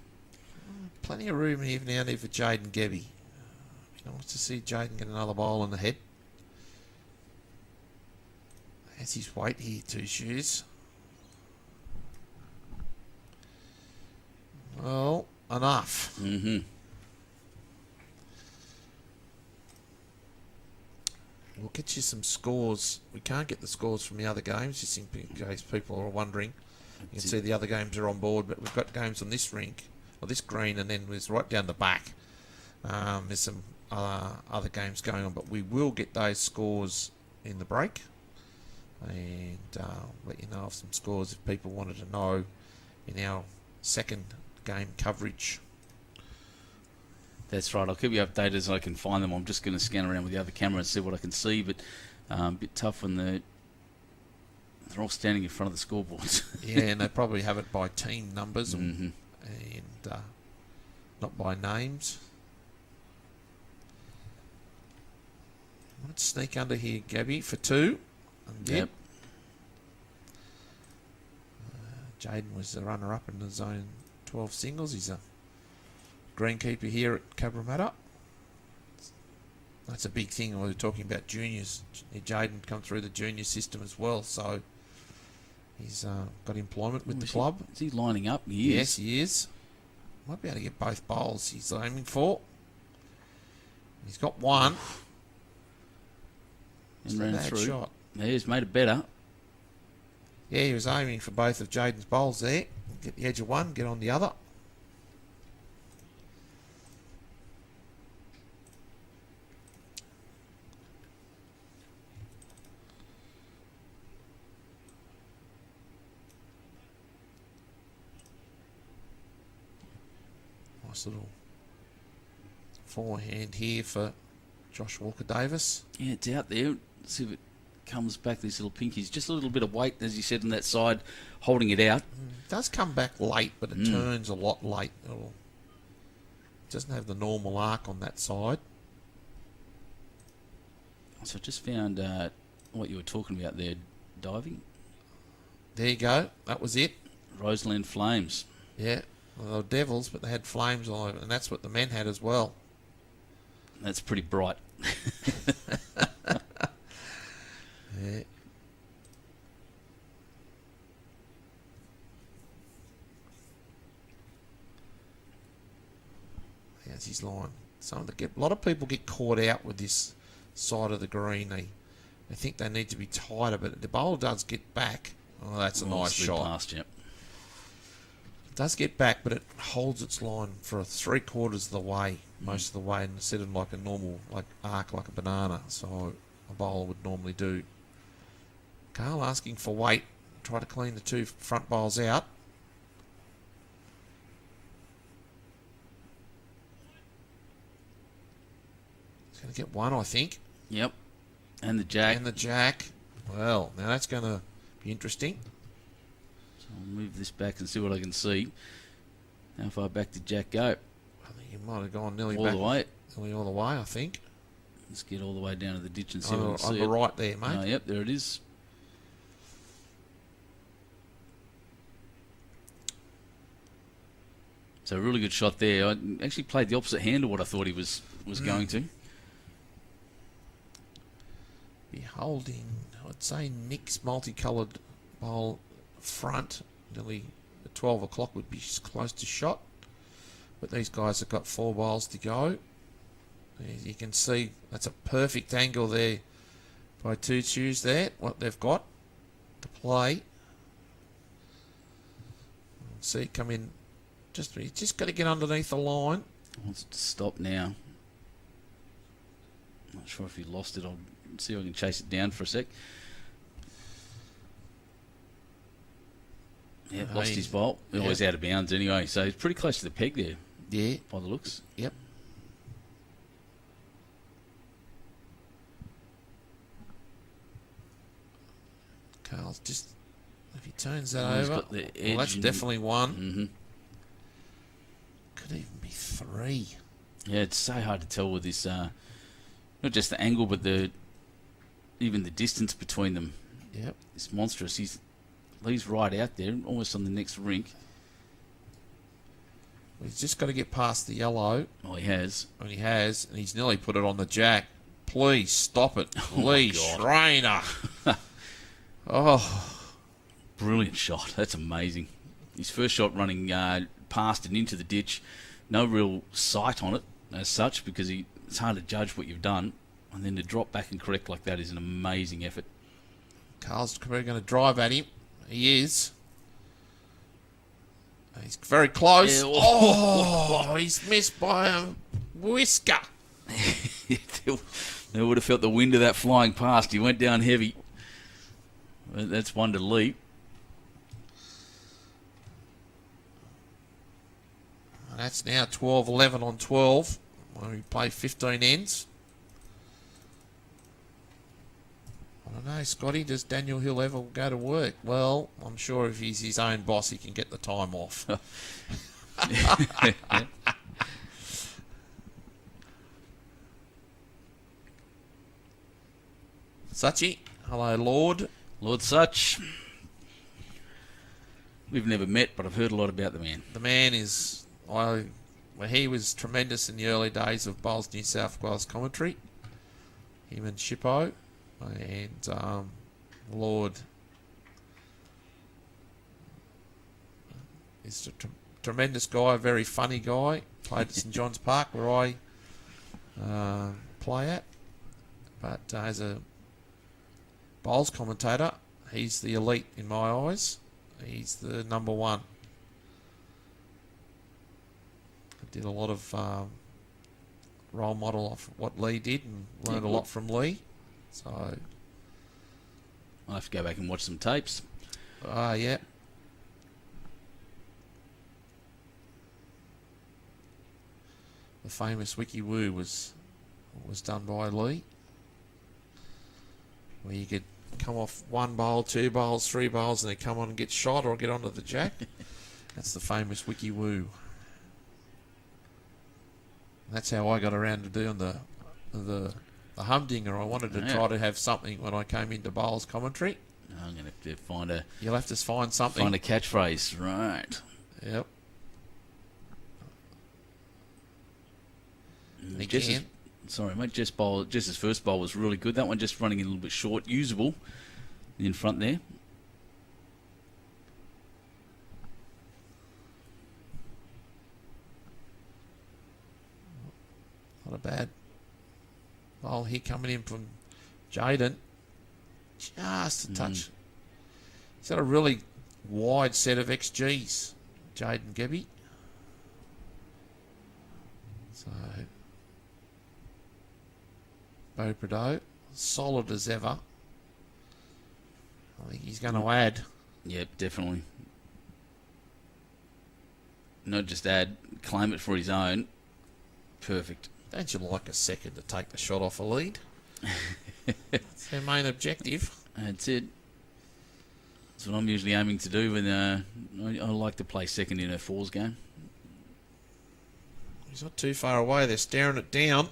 Plenty of room here now for Jaden Gebbie. Wants to see Jaden get another bowl in the head. Has his weight here, 2 shoes. Well, enough. Mm-hmm. We'll get you some scores. We can't get the scores from the other games, just in case people are wondering. You can see the other games are on board, but we've got games on this rink, or this green, and then there's right down the back. There's some other games going on, but we will get those scores in the break, and let you know of some scores if people wanted to know in our second game coverage. That's right. I'll keep you updated as I can find them. I'm just going to scan around with the other camera and see what I can see, but a bit tough when they're all standing in front of the scoreboards. Yeah, and they probably have it by team numbers and not by names. Let's sneak under here, Gebbie, for 2. Yep. Jaden was the runner-up in the zone 12 singles. He's a greenkeeper here at Cabramatta. That's a big thing when we're talking about juniors. Jaden come through the junior system as well, so he's got employment with the club. Is he lining up? Yes, he is. Might be able to get both bowls he's aiming for. He's got one. And ran through. Shot. Yeah, he's made it better. Yeah, he was aiming for both of Jaden's bowls there. Get the edge of one, get on the other. Nice little forehand here for Josh Walker-Davis. Yeah, it's out there. Let's see if it comes back, these little pinkies. Just a little bit of weight, as you said, on that side, holding it out. It does come back late, but it turns a lot late. It doesn't have the normal arc on that side. So I just found what you were talking about there, diving. There you go. That was it. Roseland Flames. Yeah. Well, they were devils, but they had flames all over, and that's what the men had as well. That's pretty bright. Yeah. There's his line. A lot of people get caught out with this side of the green. They think they need to be tighter, but the bowl does get back. Oh, that's a nice shot. Past, yep. It does get back, but it holds its line for 3/4 of the way, most of the way, instead of like a normal arc like a banana. So a bowler would normally do. Carl asking for weight. Try to clean the 2 front bowls out. He's going to get one, I think. Yep. And the jack. And the jack. Well, now that's going to be interesting. So I'll move this back and see what I can see. How far back did jack go? I think he might have gone nearly All back. the way. Nearly all the way, I think. Let's get all the way down to the ditch and see what I can On see the it. right there, mate. Oh, yep, there it is. So a really good shot there. I actually played the opposite hand of what I thought he was going to. Be holding, I'd say Nick's multicoloured bowl front. Nearly at 12 o'clock would be close to shot. But these guys have got 4 bowls to go. As you can see, that's a perfect angle there by Two Shoes there, what they've got to play. See it come in. Just got to get underneath the line. Wants it to stop now. Not sure if he lost it. I'll see if I can chase it down for a sec. Yeah, lost his bolt. Always out of bounds anyway. So he's pretty close to the peg there. Yeah. By the looks. Yep. Carl's just, if he turns that He's over, got the edge well, that's definitely one. Mm-hmm. Could even be 3. Yeah, it's so hard to tell with this, not just the angle, but even the distance between them. Yep. It's monstrous. He's right out there, almost on the next rink. He's just got to get past the yellow. Oh, he has. And he has, and he's nearly put it on the jack. Please stop it. Oh, Please, Schraner. Oh. Brilliant shot. That's amazing. His first shot running past and into the ditch. No real sight on it as such because it's hard to judge what you've done. And then to drop back and correct like that is an amazing effort. Carl's probably going to drive at him. He is. He's very close. Yeah. Oh, he's missed by a whisker. They would have felt the wind of that flying past. He went down heavy. That's one to leap. That's now 12-11 on 12. When we play 15 ends. I don't know, Scotty, does Daniel Hill ever go to work? Well, I'm sure if he's his own boss, he can get the time off. Suchy, hello, Lord. Lord Such. We've never met, but I've heard a lot about the man. The man is, well, he was tremendous in the early days of Bowls New South Wales commentary. Him and Shippo. And Lord is a tremendous guy, a very funny guy. Played at St John's Park where I play at. But as a bowls commentator, he's the elite in my eyes. He's the number one. I did a lot of role model of what Lee did and learned a lot from Lee. So I'll have to go back and watch some tapes. Yeah. The famous Wiki Woo was done by Lee, where you could come off 1 bowl, 2 bowls, 3 bowls, and then come on and get shot or get onto the jack. That's the famous Wiki Woo. That's how I got around to doing the humdinger. I wanted to try to have something when I came into bowls commentary. I'm going to have to find You'll have to find something. Find a catchphrase, right? Yep. Sorry, mate. Jess's first bowl was really good. That one just running a little bit short, usable in front there. Not a bad bowl here coming in from Jaden. Just a touch. He's got a really wide set of XGs, Jaden Gebbie. So, Prideaux, solid as ever. I think he's going to add. Yep, definitely. Not just add, claim it for his own. Perfect. Don't you like a second to take the shot off a lead? their main objective. That's it. That's what I'm usually aiming to do when I like to play second in a fours game. He's not too far away. They're staring it down.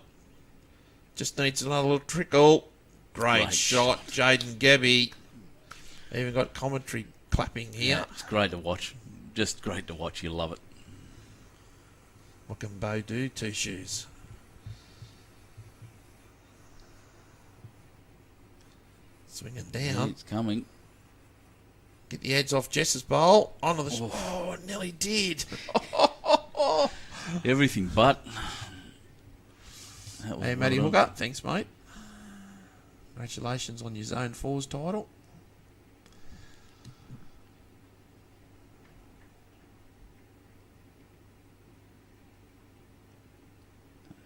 Just needs another little trickle. Great shot, Jaden Gebbie. Even got commentary clapping here. Yeah, it's great to watch. Just great to watch. You love it. What can Bo do? Two shoes. Swinging down. It's coming. Get the edge off Jess's bowl. Onto the... Oh, it nearly did. Everything but. Hey, Matty Hooker. Thanks, mate. Congratulations on your Zone 4's title.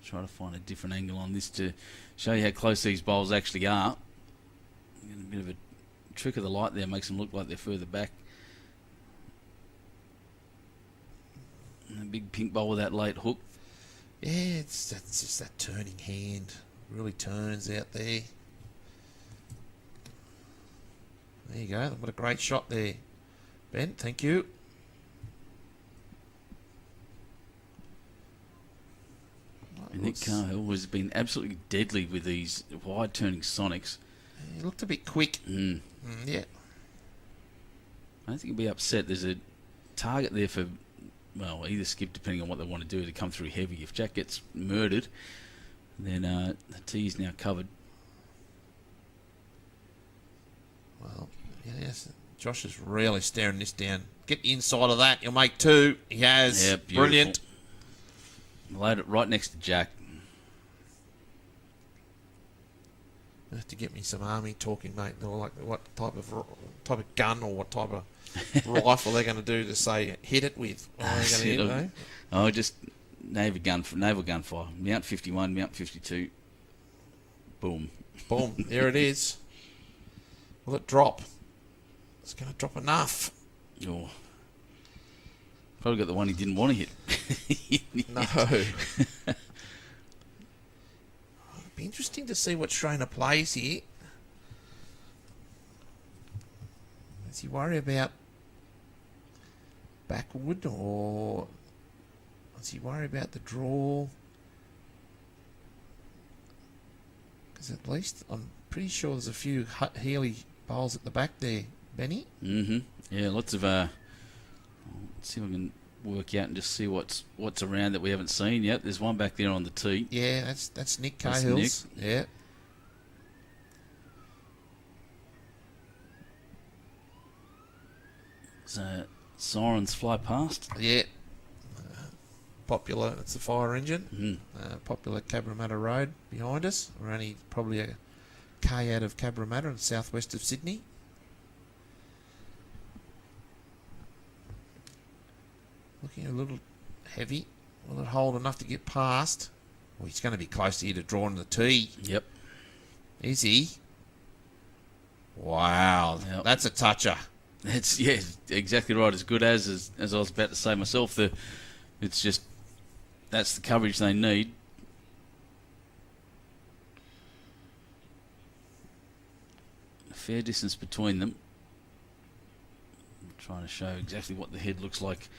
Try to find a different angle on this to show you how close these bowls actually are. A bit of a trick of the light there makes them look like they're further back. And a big pink bowl with that late hook. Yeah, that's just that turning hand. Really turns out there. There you go. What a great shot there, Ben. Thank you. And Nick Cahill has been absolutely deadly with these wide turning sonics. He looked a bit quick. Yeah. I don't think he'll be upset. There's a target there for, well, either skip depending on what they want to do to come through heavy. If Jack gets murdered, then the tee is now covered. Well, yes. Josh is really staring this down. Get inside of that. You'll make two. He has. Yeah, beautiful. Brilliant. Laid it right next to Jack. You have to get me some army talking, mate. They're like what type of gun or what type of rifle they're going to do to say hit it with. Just naval gunfire. Mount 51, Mount 52. Boom. Boom. There it is. Will it drop? It's going to drop enough. Oh. Probably got the one he didn't want to hit. No. It'd be interesting to see what Schraner plays here. Does he worry about backward or does he worry about the draw? Because at least I'm pretty sure there's a few Healey bowls at the back there, Benny. Mm-hmm. Yeah, lots of... let's see if I can work out and just see what's around that we haven't seen yet. There's one back there on the tee. Yeah, that's Nick Cahill's. Yeah. So sirens fly past. Yeah. Popular. It's the fire engine. Mm. Popular Cabramatta Road behind us. We're only probably a K out of Cabramatta in the southwest of Sydney. Looking a little heavy. Will it hold enough to get past? Well, he's going to be close here to drawing the tee. Yep. Is he? Wow. Yep. That's a toucher. That's exactly right. As good as I was about to say myself. It's just that's the coverage they need. A fair distance between them. I'm trying to show exactly what the head looks like.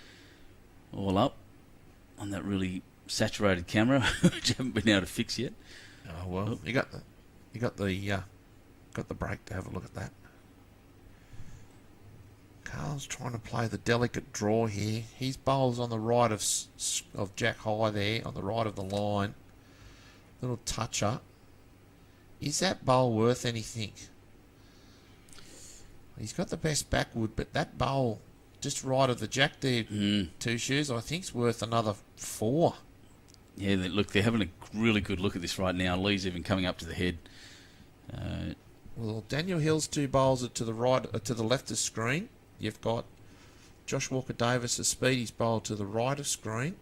All up on that really saturated camera, which I haven't been able to fix yet. Oh well, you got the break to have a look at that. Carl's trying to play the delicate draw here. His bowl's on the right of Jack High there, on the right of the line. Little toucher. Is that bowl worth anything? He's got the best backward, but that bowl just right of the Jack there, two shoes, I think is worth another 4. Yeah, they're having a really good look at this right now. Lee's even coming up to the head. Well, Daniel Hill's 2 bowls are to the right, to the left of screen. You've got Josh Walker-Davis, a speedy's bowl to the right of screen.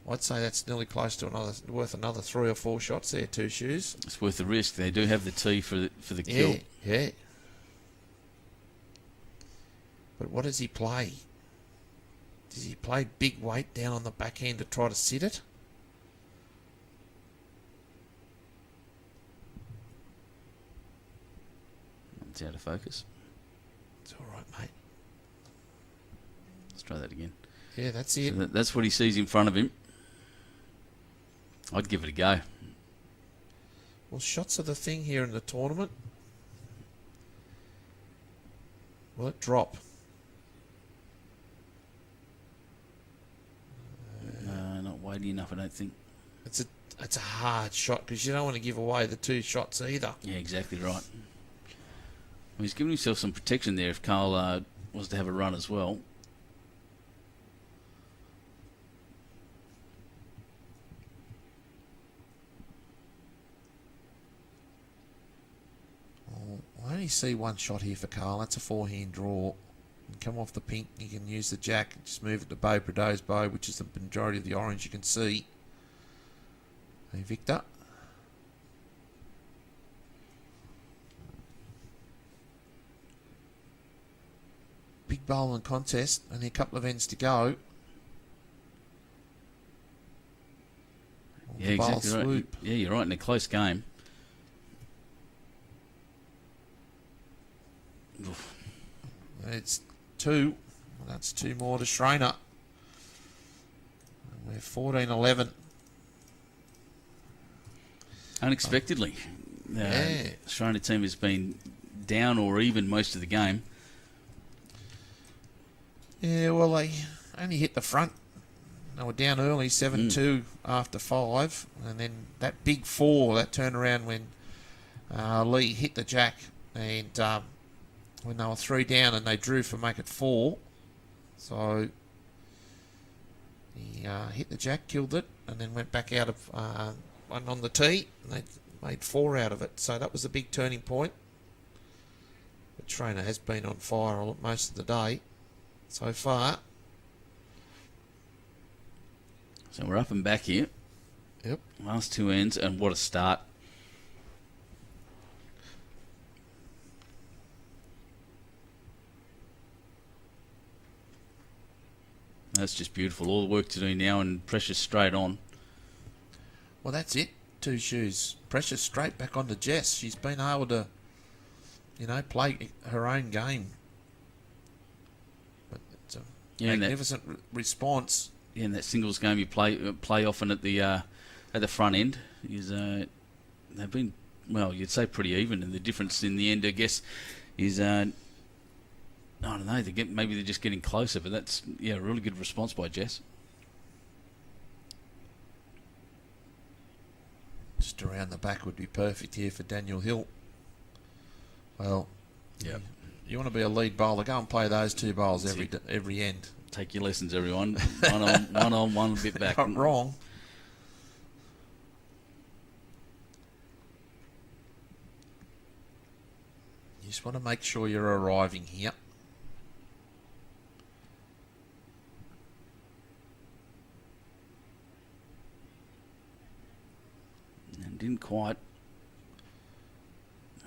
I'd say that's nearly close to worth another 3 or 4 shots there, 2 shoes. It's worth the risk. They do have the tee for the kill. Yeah. But what does he play? Does he play big weight down on the backhand to try to sit it? That's out of focus. It's all right, mate. Let's try that again. Yeah, that's it. So that's what he sees in front of him. I'd give it a go. Well, shots are the thing here in the tournament. Will it drop? Not weighty enough, I don't think. It's a hard shot because you don't want to give away the 2 shots either. Yeah, exactly right. Well, he's giving himself some protection there if Carl was to have a run as well. I only see 1 shot here for Carl. That's a 4-hand draw. Come off the pink, you can use the jack, just move it to bow, Prideaux's bow, which is the majority of the orange you can see. Hey, Victor. Big bowling contest, only a couple of ends to go. Yeah, exactly right. Swoop. Yeah, you're right, in a close game. Oof. It's 2. That's 2 more to Schraner. We're 14-11. Unexpectedly. Yeah. The Schraner team has been down or even most of the game. Yeah, well, they only hit the front. They were down early, 7-2 after 5. And then that big 4, that turnaround when Lee hit the jack. And when they were 3 down and they drew for make it 4. So he hit the jack, killed it, and then went back out of one on the tee. And they made 4 out of it. So that was a big turning point. But Schraner has been on fire most of the day so far. So we're up and back here. Yep. Last 2 ends, and what a start. That's just beautiful. All the work to do now, and Precious straight on. Well, that's it. 2 shoes. Precious straight back onto Jess. She's been able to, play her own game. But it's a magnificent response. Yeah, in that singles game you play often at the front end is they've been, well, you'd say pretty even, and the difference in the end, I guess, is I don't know. Maybe they're just getting closer, but that's a really good response by Jess. Just around the back would be perfect here for Daniel Hill. Well, yeah. You want to be a lead bowler? Go and play those 2 bowls every end. Take your lessons, everyone. one on, one a bit back. Not wrong. You just want to make sure you're arriving here. And didn't quite.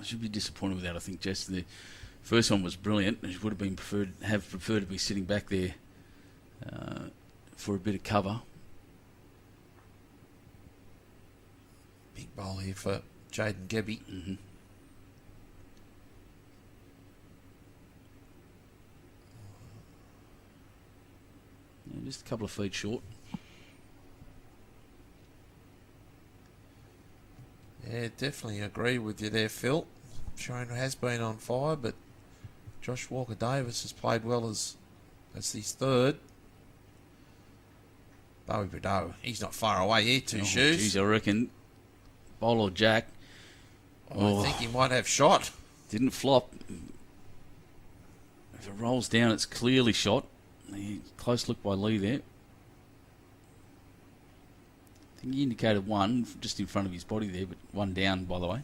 I should be disappointed with that. I think Jess, the first one was brilliant. She would have preferred to be sitting back there for a bit of cover. Big bowl here for Jaden Gebbie. Mm-hmm. Yeah, just a couple of feet short. Yeah, definitely agree with you there, Phil. Schraner has been on fire, but Josh Walker-Davis has played well as his 3rd. Bowie Prideaux, he's not far away here, 2 shoes. Geez, I reckon. Bowl or jack. I think he might have shot. Didn't flop. If it rolls down, it's clearly shot. Close look by Lee there. I think he indicated 1 just in front of his body there, but 1 down, by the way.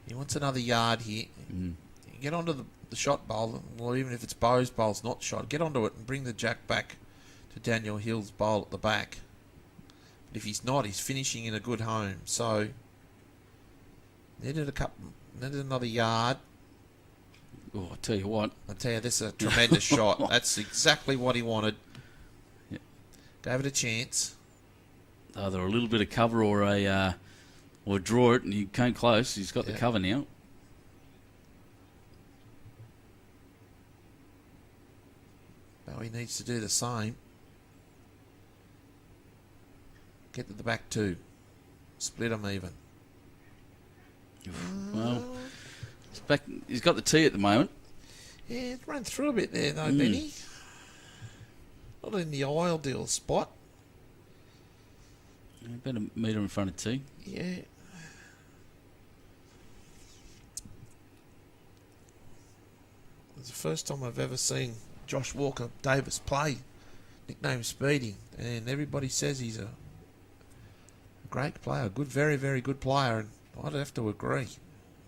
He wants another yard here. Get onto the shot bowl, well, even if it's Bow's bowl's not shot, get onto it and bring the jack back to Daniel Hill's bowl at the back. But if he's not, he's finishing in a good home. So needed another yard. Oh, I tell you what. I tell you, this is a tremendous shot. That's exactly what he wanted. Yeah. Gave it a chance. Either a little bit of cover or draw it, and he came close. He's got the cover now. Now he needs to do the same. Get to the back two. Split them even. Well, he's got the tee at the moment. Yeah, it's run through a bit there though, Benny. Not in the ideal spot. About a metre in front of tee. Yeah. It's the first time I've ever seen Josh Walker Davis play. Nickname Speedy. And everybody says he's a great player. Good, very, very good player. And I'd have to agree.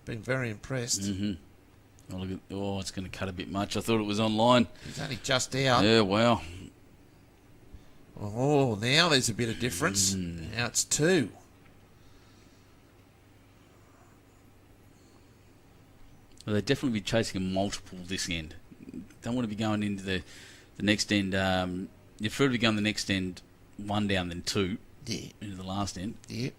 Been very impressed. Mm-hmm. It's going to cut a bit much. I thought it was online. He's only just out. Yeah, wow. Oh, now there's a bit of difference. Now it's 2. Well, they'd definitely be chasing a multiple this end. Don't want to be going into the next end. You prefer to be going the next end 1 down than 2 into the last end. Yeah.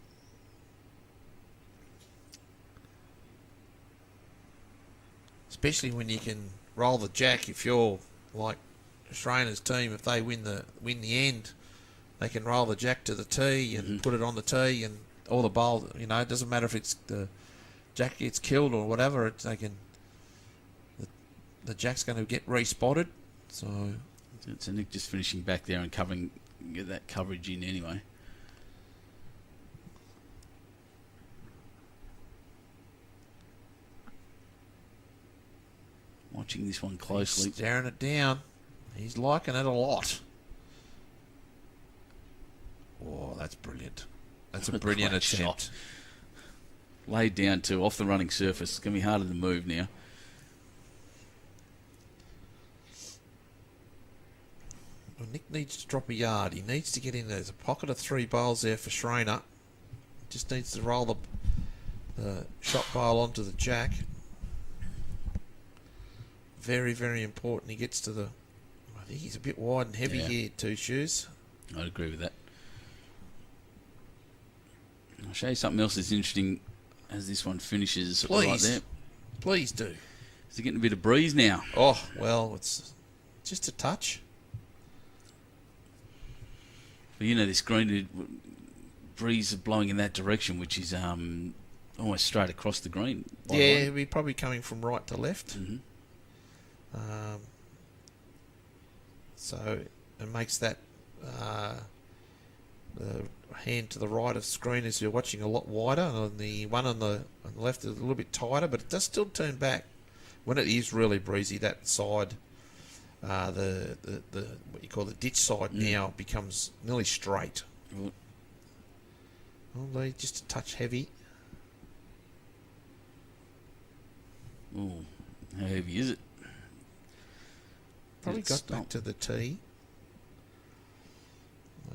Especially when you can roll the jack. If you're like Schraner's team, if they win the end, they can roll the jack to the tee and put it on the tee, and all the bowl. It doesn't matter if it's the jack gets killed or whatever. The jack's going to get respotted. So Nick just finishing back there and get that coverage in anyway. Watching this one closely. He's staring it down. He's liking it a lot. Oh, that's brilliant. That's a brilliant attempt. Shot. Laid down too, off the running surface. It's going to be harder to move now. Well, Nick needs to drop a yard. He needs to get in there. There's a pocket of 3 bowls there for Schraner. Just needs to roll the shot bowl onto the jack. Very, very important. He gets to I think he's a bit wide and heavy here, 2 shoes. I'd agree with that. I'll show you something else that's interesting as this one finishes. Please. Right there. Please do. Is it getting a bit of breeze now? Oh, well, it's just a touch. But this green breeze is blowing in that direction, which is almost straight across the green. Yeah, it'll be probably coming from right to left. Mm-hmm. So it makes that the hand to the right of the screen as you're watching a lot wider, and the one on the left is a little bit tighter, but it does still turn back when it is really breezy. That side, the what you call the ditch side now becomes nearly straight. Well, just a touch heavy. Oh, how heavy is it? Probably got back to the tee.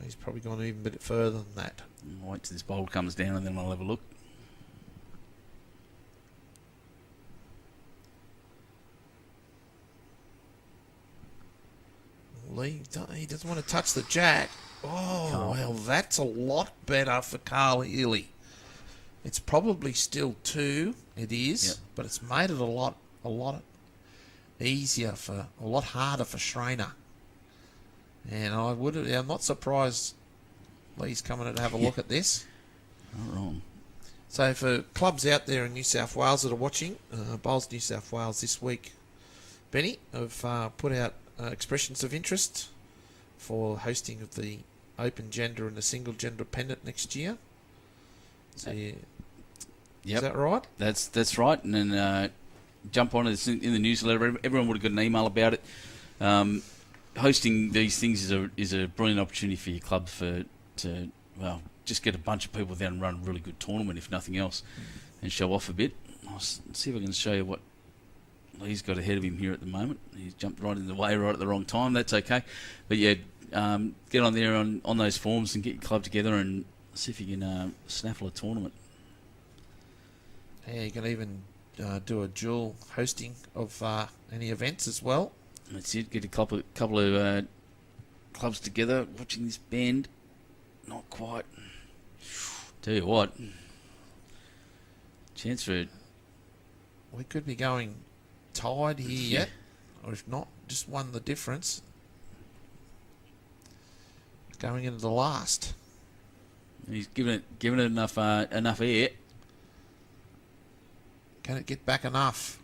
He's probably gone even a bit further than that. I'll wait till this bowl comes down and then I'll have a look. Lee, he doesn't want to touch the jack. Oh, well, that's a lot better for Healey. It's probably still 2. It is, but it's made it a lot easier a lot harder for Schraner. And I'm not surprised Lee's coming to have a look at this. Not wrong. So for clubs out there in New South Wales that are watching, Bowls New South Wales this week, Benny, have put out expressions of interest for hosting of the open gender and the single gender pennant next year. So is that right? That's right. And then jump on it in the newsletter. Everyone would have got an email about it. Hosting these things is a brilliant opportunity for your club to just get a bunch of people there and run a really good tournament, if nothing else, and show off a bit. I'll see if I can show you what Lee's got ahead of him here at the moment. He's jumped right in the way right at the wrong time. That's okay. But yeah, get on there on those forums and get your club together and see if you can snaffle a tournament. Yeah, you can even do a dual hosting of any events as well. That's it. Get a couple of clubs together, watching this bend. Not quite. Tell you what, chance for We could be going tied here yet, or if not, just won the difference. Going into the last. He's given it enough air. Can it get back enough?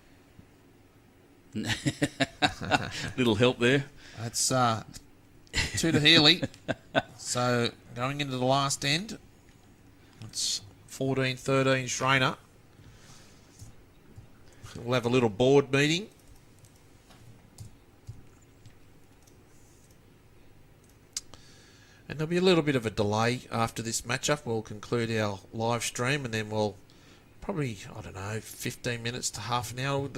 Little help there. That's 2 to Healey. So going into the last end, it's 14-13 Schraner. We'll have a little board meeting. And there'll be a little bit of a delay after this matchup. We'll conclude our live stream and then we'll probably, 15 minutes to half an hour.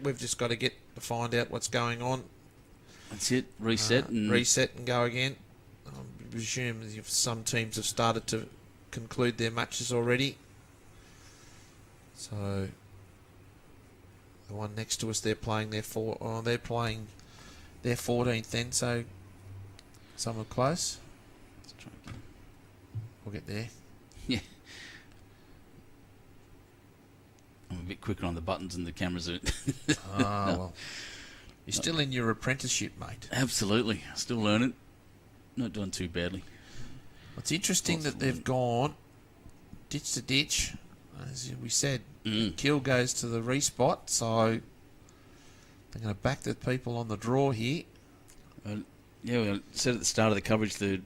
We've just got to get to find out what's going on. That's it. Reset and go again. I presume some teams have started to conclude their matches already. So the one next to us, they're playing their 14th then. So some are close. We'll get there. Yeah. I'm a bit quicker on the buttons and the cameras are. Well. You're still in your apprenticeship, mate. Absolutely. Still learning. Not doing too badly. It's interesting that they've gone ditch to ditch. As we said, Kill goes to the respot, so they're going to back the people on the draw here. We said at the start of the coverage the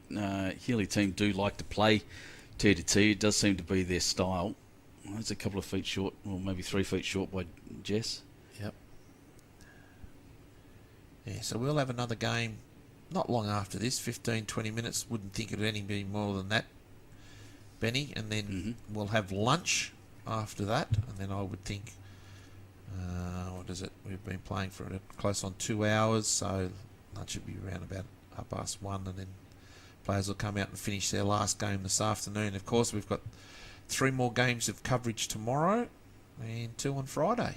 Healey team do like to play T to T. It does seem to be their style. It's a couple of feet short, or maybe 3 feet short by Jess. Yep. Yeah, so we'll have another game not long after this, 15, 20 minutes. Wouldn't think it'd any be more than that, Benny. And then we'll have lunch after that. And then I would think, what is it? We've been playing for close on 2 hours, so lunch should be around about 1:30, and then players will come out and finish their last game this afternoon. Of course, we've got 3 more games of coverage tomorrow and 2 on Friday.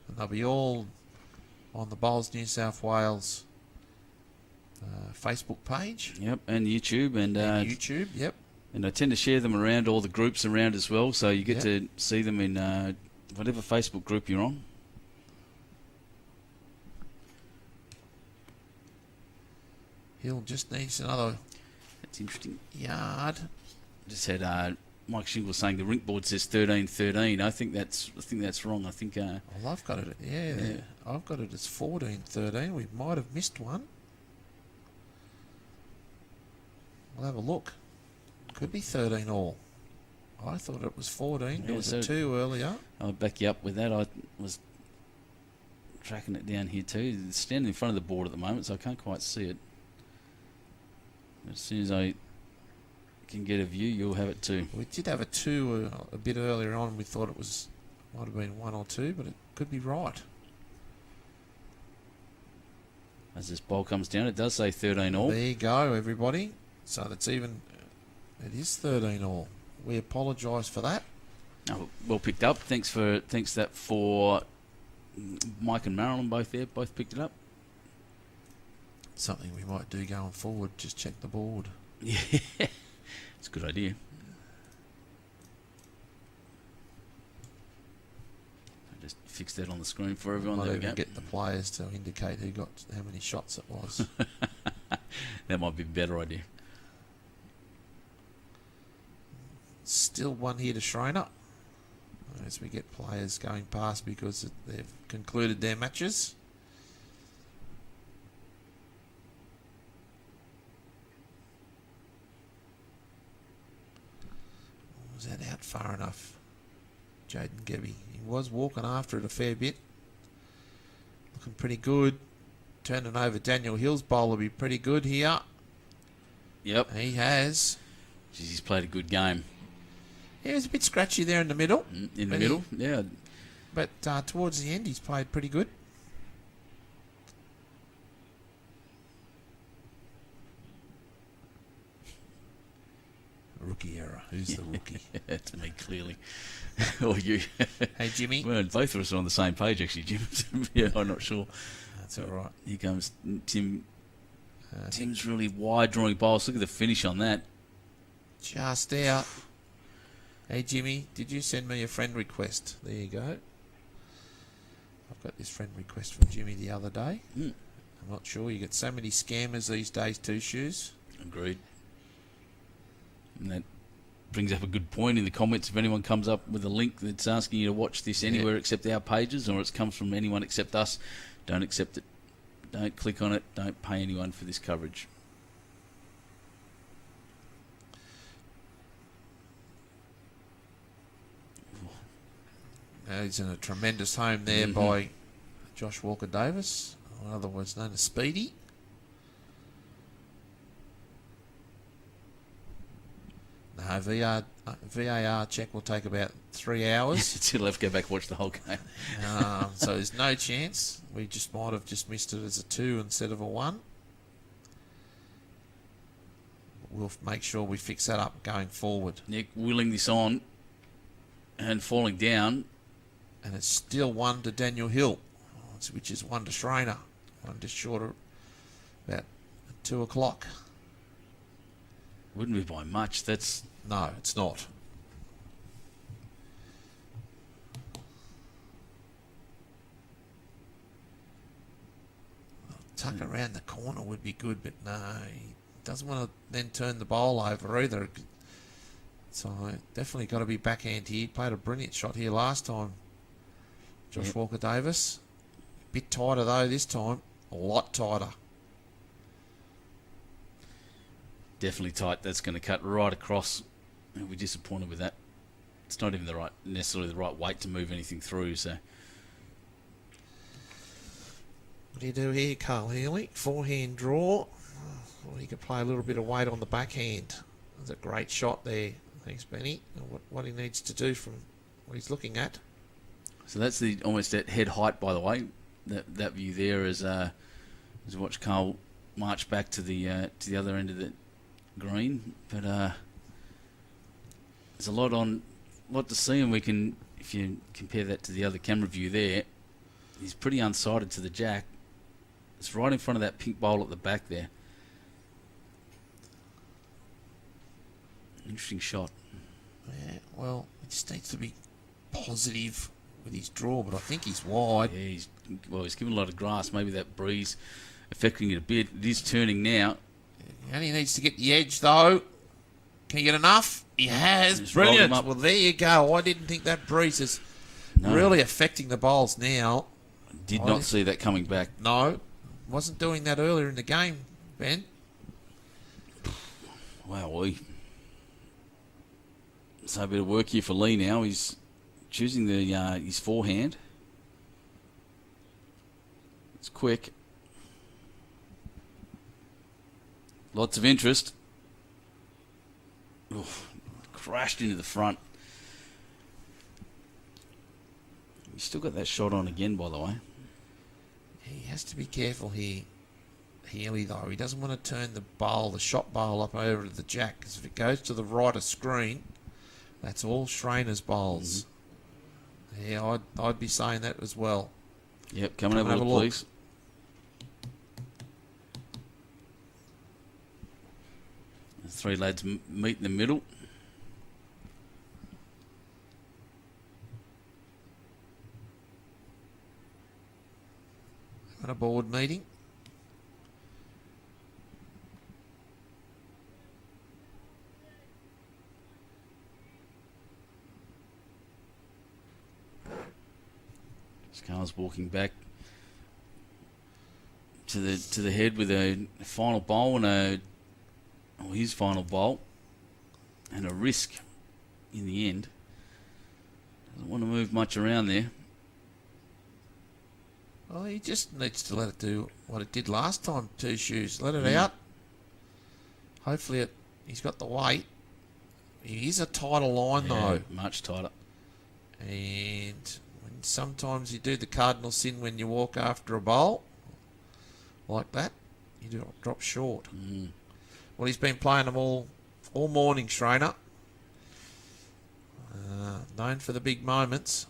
And they'll be all on the Bowls New South Wales Facebook page. Yep, and YouTube. And YouTube, yep. And I tend to share them around all the groups around as well, so you get to see them in whatever Facebook group you're on. Hill just needs another. That's interesting. Yard. Just had Mike Shingle saying the rink board says 13-13. I think that's wrong. I think. Well, I've got it. I've got it as 14-13. We might have missed one. We'll have a look. Could be 13 all. I thought it was 14. Yeah, it was a 2 earlier. I'll back you up with that. I was tracking it down here too. It's standing in front of the board at the moment, so I can't quite see it. As soon as I can get a view, you'll have it too. We did have a 2 a bit earlier on. We thought it might have been 1 or 2, but it could be right. As this bowl comes down, it does say 13 all. There you go, everybody. So that's even. It is 13 all. We apologise for that. Oh, well picked up. Thanks that for Mike and Marilyn both picked it up. Something we might do going forward. Just check the board. Yeah, it's a good idea. I just fix that on the screen for everyone. There we go. Get the players to indicate who got how many shots it was. That might be a better idea. Still one here to Schraner as we get players going past because they've concluded their matches. Was that out far enough? Jaden Gebbie. He was walking after it a fair bit. Looking pretty good. Turning over Daniel Hill's bowl will be pretty good here. Yep. He has. Jeez, he's played a good game. Yeah, he was a bit scratchy there in the middle. In the middle, yeah. But towards the end, he's played pretty good. Rookie error. Who's the rookie? It's me, clearly. Or you. Hey, Jimmy. Well, both of us are on the same page, actually, Jim. Yeah, I'm not sure. That's all right. Here comes Tim. Tim's really wide drawing balls. Look at the finish on that. Just out. Hey, Jimmy, did you send me a friend request? There you go. I've got this friend request from Jimmy the other day. I'm not sure. You get so many scammers these days, Two Shoes. Agreed. And that brings up a good point in the comments. If anyone comes up with a link that's asking you to watch this anywhere except our pages, or it comes from anyone except us, don't accept it. Don't click on it. Don't pay anyone for this coverage. He's in a tremendous home there by Josh Walker-Davis, otherwise known as Speedy. No, VAR check will take about 3 hours. Still have to go back and watch the whole game. So there's no chance. We just might have just missed it as a 2 instead of a 1. We'll make sure we fix that up going forward. Nick willing this on and falling down. And it's still 1 to Daniel Hill, which is 1 to Schraner. 1 just short of about 2 o'clock. Wouldn't be by much. That's No, it's not. Tuck around the corner would be good, but no, he doesn't want to then turn the bowl over either. So definitely got to be backhand here. He played a brilliant shot here last time. Josh Walker-Davis. A bit tighter though this time. A lot tighter. definitely tight. That's going to cut right across. We're disappointed with that. It's not even necessarily the right weight to move anything through. So, what do you do here, Carl Healey? Forehand draw. Well, he could play a little bit of weight on the backhand. That's a great shot there. Thanks, Benny. What he needs to do from what he's looking at. So that's almost at head height, by the way. That view there is watch Carl march back to the other end of the green. But there's a lot to see, and we can, if you compare that to the other camera view there, he's pretty unsighted to the jack. It's right in front of that pink bowl at the back there. Interesting shot. Yeah, well, he just needs to be positive with his draw, but I think he's wide. Yeah, he's given a lot of grass. Maybe that breeze affecting it a bit. It is turning now. He only needs to get the edge, though. Can he get enough? He has. Brilliant. Well, there you go. I didn't think that breeze is really affecting the bowls now. Did not see that coming back. No. Wasn't doing that earlier in the game, Ben. Wow, so a bit of work here for Lee now. He's choosing his forehand. It's quick. Lots of interest. Oof, crashed into the front. He's still got that shot on again, by the way. He has to be careful here, Healey, though. He doesn't want to turn the shot bowl up over to the jack, because if it goes to the right of screen, that's all Schraner's bowls. Mm-hmm. Yeah, I'd be saying that as well. Yep, come and have a look, please. The three lads meet in the middle. At a board meeting. Carl's walking back to the head with a final bowl and his final bowl and a risk in the end. Doesn't want to move much around there. Well, he just needs to let it do what it did last time, Two Shoes. Let it out. Hopefully he's got the weight. He is a tighter line, though. Much tighter. And sometimes you do the cardinal sin when you walk after a bowl. Like that. You do drop short. Well, he's been playing them all all morning, Schraner. Known for the big moments.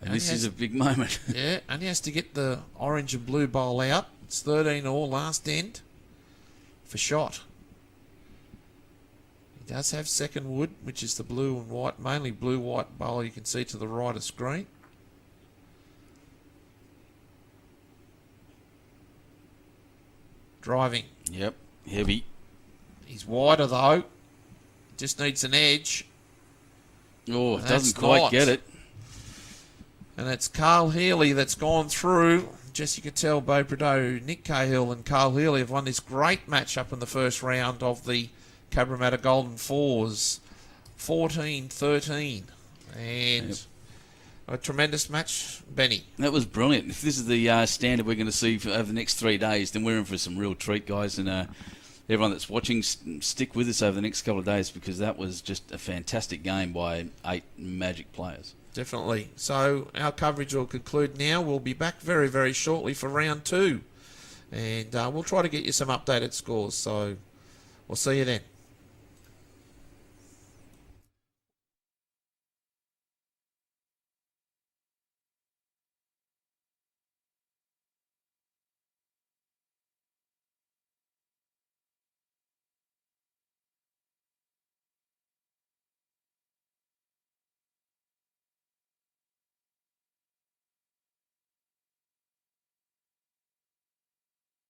And this is a big moment. Yeah, and he has to get the orange and blue bowl out. It's 13 all last end for shot. He does have second wood, which is the blue and white, mainly blue-white bowl you can see to the right of screen. Driving. Yep, heavy. He's wider though. Just needs an edge. Oh, it doesn't quite get it. And it's Healey that's gone through. Jesse Cottell, Bo Prideaux, Nick Cahill and Healey have won this great match up in the first round of the Cabramatta Golden Fours. 14-13. And a tremendous match, Benny. That was brilliant. If this is the standard we're going to see over the next 3 days, then we're in for some real treat, guys. And everyone that's watching, stick with us over the next couple of days, because that was just a fantastic game by 8 magic players. Definitely. So our coverage will conclude now. We'll be back very, very shortly for round 2. And we'll try to get you some updated scores. So we'll see you then.